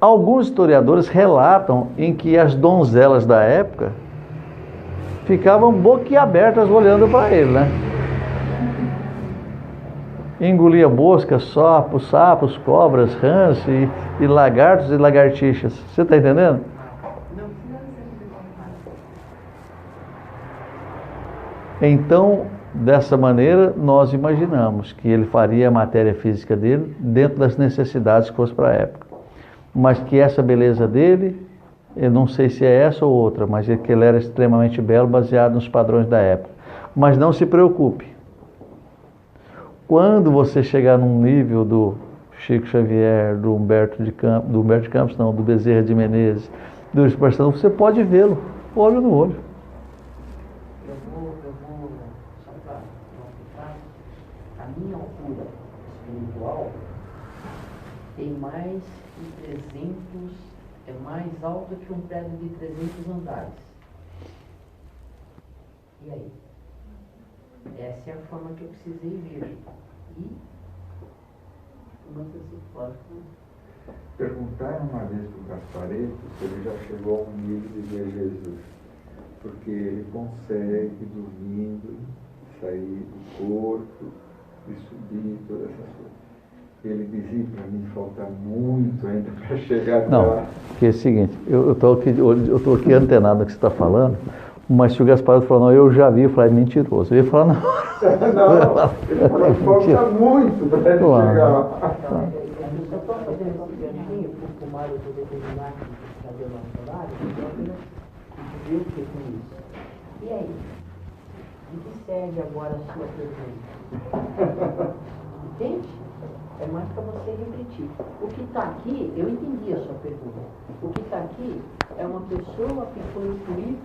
S1: alguns historiadores relatam em que as donzelas da época ficavam boquiabertas olhando para ele, né? Engolia moscas, sapos, cobras, rãs e lagartos e lagartixas. Você está entendendo? Então, dessa maneira, nós imaginamos que ele faria a matéria física dele dentro das necessidades que fosse para a época. Mas que essa beleza dele, eu não sei se é essa ou outra, mas é que ele era extremamente belo, baseado nos padrões da época. Mas não se preocupe. Quando você chegar num nível do Chico Xavier, do Humberto de Campos, não, do Bezerra de Menezes, do Espartano, você pode vê-lo, olho no olho.
S3: Eu vou só para notificar, a minha altura espiritual tem mais de 300, é mais alto que um prédio de 300 andares. E aí? Essa é a forma que eu precisei ver. E como você pode?
S4: Perguntaram uma vez para o Gasparetto se ele já chegou a um nível de ver Jesus, porque ele consegue, dormindo, sair do corpo e subir, todas essas coisas. Ele dizia para mim, falta muito ainda para chegar até
S1: Não,
S4: lá.
S1: porque é o seguinte, eu estou aqui antenado no que você está falando, mas se o Gasparetto falou, não, eu já vi, eu falei, mentiroso. Eu ia falar, não.
S4: Não, ele falou, falta muito para ele chegar lá.
S3: Eu só estou fazendo esse ganchinho para o Mário poder terminar de fazer o nosso horário, então apenas ver o que com isso. E aí? De que serve agora a sua pergunta? Entende? É mais para você refletir. O que está aqui, eu entendi a sua pergunta. O que está aqui é uma pessoa que foi incluída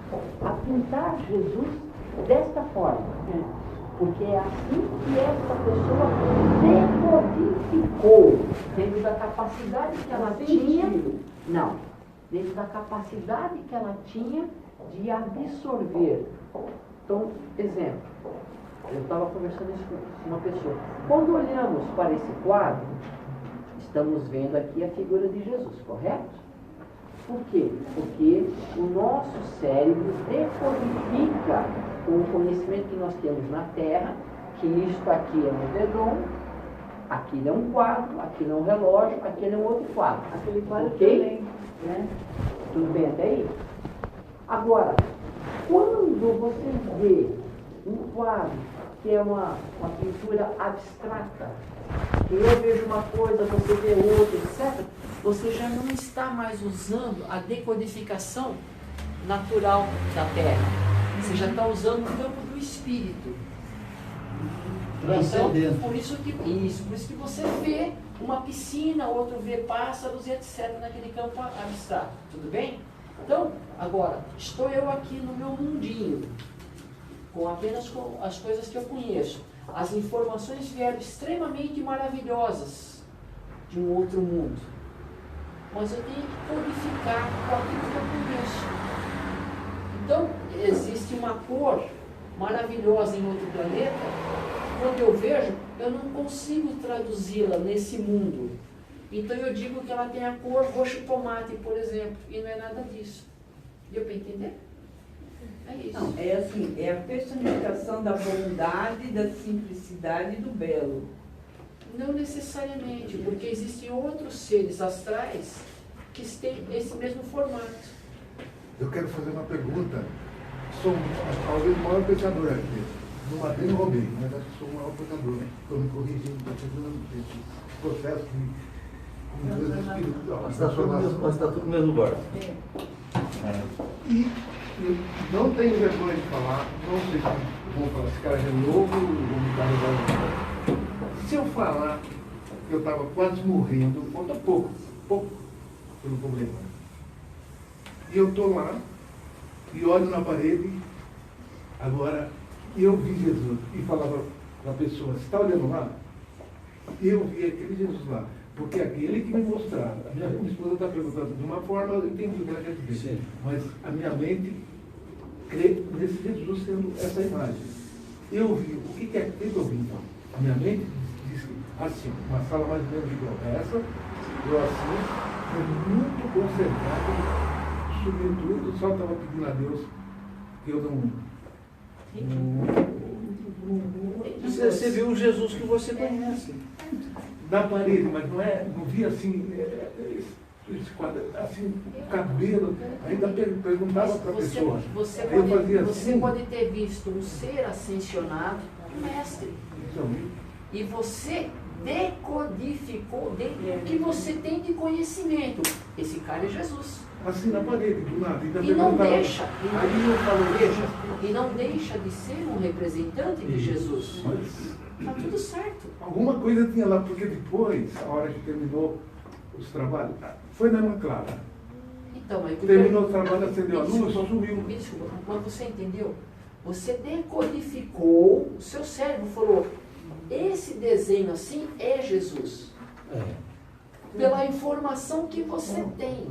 S3: apenas representar Jesus desta forma. Porque é assim que essa pessoa decodificou, dentro da capacidade que ela tinha. Não, dentro da capacidade que ela tinha de absorver. Então, exemplo, eu estava conversando isso com uma pessoa. Quando olhamos para esse quadro, estamos vendo aqui a figura de Jesus, correto? Por quê? Porque o nosso cérebro decodifica o conhecimento que nós temos na Terra, que isto aqui é um edredom, aqui é um quadro, aqui é um relógio, aqui é um outro quadro.
S2: Aquele quadro
S3: Ok?
S2: também, né?
S3: Tudo bem até aí? Agora, quando você vê um quadro que é uma pintura abstrata, que eu vejo uma coisa, você vê outra, etc., você já não está mais usando a decodificação natural da Terra. Você já está usando o campo do espírito. Então, por isso que você vê uma piscina, outro vê pássaros e etc. naquele campo abstrato. Tudo bem? Então, agora, estou eu aqui no meu mundinho, apenas com as coisas que eu conheço. As informações vieram extremamente maravilhosas de um outro mundo. Mas eu tenho que codificar com aquilo que eu conheço. Então, existe uma cor maravilhosa em outro planeta. Quando eu vejo, eu não consigo traduzi-la nesse mundo. Então eu digo que ela tem a cor roxo tomate, por exemplo, e não é nada disso. Deu para entender? É isso.
S2: Não, é assim, é a personificação da bondade, da simplicidade e do belo.
S3: Não necessariamente, porque existem outros seres astrais que têm esse mesmo formato.
S6: Eu quero fazer uma pergunta. Sou talvez o maior pecador aqui. Não matei, não roubei, mas acho que sou o maior pecador. Estou me corrigindo, estou fazendo esse processo de espiritual.
S1: Mas está tudo no mesmo lugar.
S6: E eu não tenho vergonha de falar, não sei se vão falar, esse cara é novo, vão me carregar. Se eu falar que eu estava quase morrendo, falta pouco pelo problema. E eu estou lá, e olho na parede, agora, e eu vi Jesus, e falava para a pessoa, você está olhando lá? E eu vi aquele Jesus lá, porque aquele que me mostrava, a minha esposa está perguntando, de uma forma eu entendi o que ela quer dizer, mas a minha mente crê nesse Jesus sendo essa imagem. Eu vi, o que é que eu vi então? A minha mente disse assim, uma sala mais ou menos igual a essa, eu assim, muito concentrado, sobretudo, só estava pedindo a Deus que eu não.
S1: Você viu o Jesus que você conhece.
S6: Na parede, mas não via assim, esse quadro, assim, o cabelo, ainda perguntava para a pessoa.
S3: Você
S6: Aí eu fazia assim.
S3: pode ter visto um ser ascensionado, um mestre. E você decodificou dentro do que você tem de conhecimento. Esse cara é Jesus.
S6: Assim na parede, do nada.
S3: E não deixa,
S6: Aí eu falo, veja.
S3: e não deixa de ser um representante de Jesus. Está tudo certo.
S6: Alguma coisa tinha lá, porque depois, a hora que terminou os trabalhos, foi na Ana Clara.
S3: Então, mas
S6: Terminou o trabalho, acendeu a luz,
S3: desculpa,
S6: sumiu.
S3: me desculpa, mas você entendeu? Você decodificou, o seu cérebro falou, esse desenho assim é Jesus. Pela informação que você tem.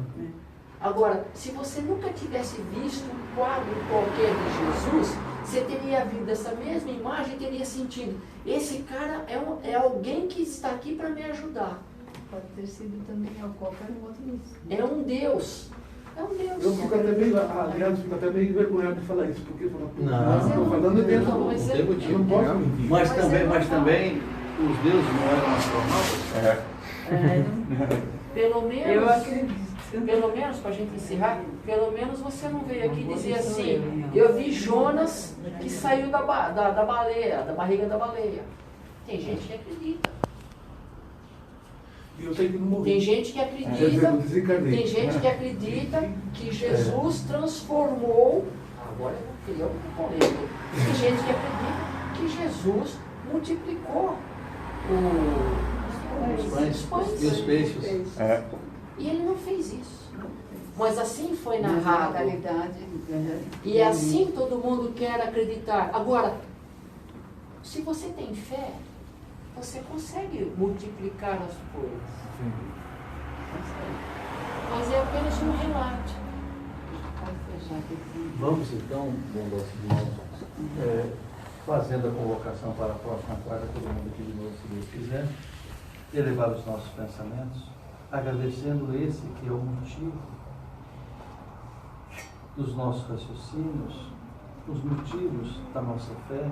S3: Agora, se você nunca tivesse visto um quadro qualquer de Jesus, você teria visto essa mesma imagem e teria sentido, esse cara é alguém que está aqui para me ajudar.
S2: Pode ter sido também qualquer outro isso.
S3: É um Deus. É um Deus.
S6: Eu fico até meio, aliás, fico até meio envergonhado de falar isso, porque eu falo,
S1: Não.
S6: estou falando dentro
S3: Não, mas
S6: do.
S3: é-
S6: Eu não posso mentir.
S1: Mas também os deuses não eram astronautas?
S3: Pelo menos,
S2: Eu acredito.
S3: pelo menos, para a gente encerrar, pelo menos você não veio aqui dizer assim, eu vi Jonas que saiu da baleia, da barriga da baleia. Tem gente que acredita.
S6: E eu sei que não morri.
S3: Tem gente que
S6: Quer dizer,
S3: acredita,
S6: eu desencarnei.
S3: tem gente que acredita que Jesus transformou, agora eu vou criar um polêmico, tem gente que acredita que Jesus multiplicou os pães.
S1: E os peixes?
S7: E ele não fez isso. Mas assim foi
S8: Mas a
S7: narrado.
S8: mentalidade,
S7: E é assim todo mundo quer acreditar. Agora, se você tem fé, você consegue multiplicar as coisas. Mas é apenas um relato.
S5: Vamos então, bondosos irmãos, fazendo a convocação para a próxima quarta, todo mundo aqui de novo, se Deus quiser, elevar os nossos pensamentos, agradecendo esse que é o motivo dos nossos raciocínios, os motivos da nossa fé,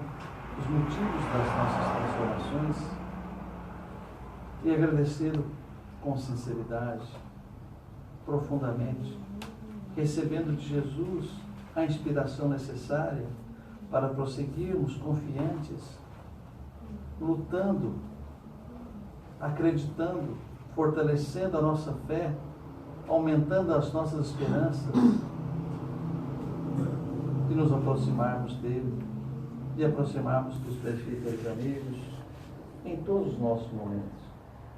S5: os motivos das nossas transformações, e agradecê-lo com sinceridade, profundamente, recebendo de Jesus a inspiração necessária para prosseguirmos confiantes, lutando, acreditando, fortalecendo a nossa fé, aumentando as nossas esperanças, e nos aproximarmos dele, e aproximarmos dos perfeitos amigos em todos os nossos momentos.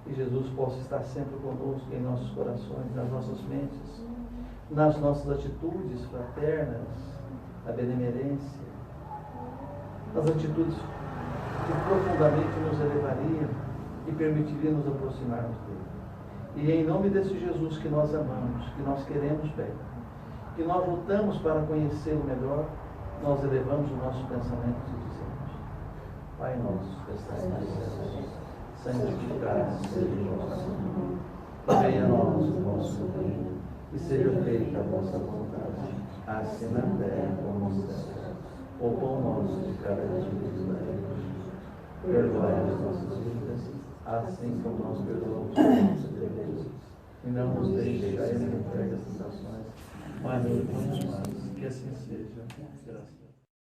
S5: Que Jesus possa estar sempre conosco em nossos corações, nas nossas mentes, nas nossas atitudes fraternas, na benemerência, nas atitudes que profundamente nos elevariam e permitiriam nos aproximarmos dele. E em nome desse Jesus que nós amamos, que nós queremos bem, que nós lutamos para conhecê-lo melhor, nós elevamos o nosso pensamento e dizemos: Pai nosso, que estás nos céus, santificado seja o vosso nome. Venha a nós o vosso reino, e seja feita a vossa vontade, assim na terra como no céu. O pão nosso de cada dia nos dai hoje. Perdoai as nossas dívidas, assim como nós perdoamos os nossos devedores. E não nos deixe cair em tentações, mas nos livrai do mal. Que assim seja. Graças a Deus.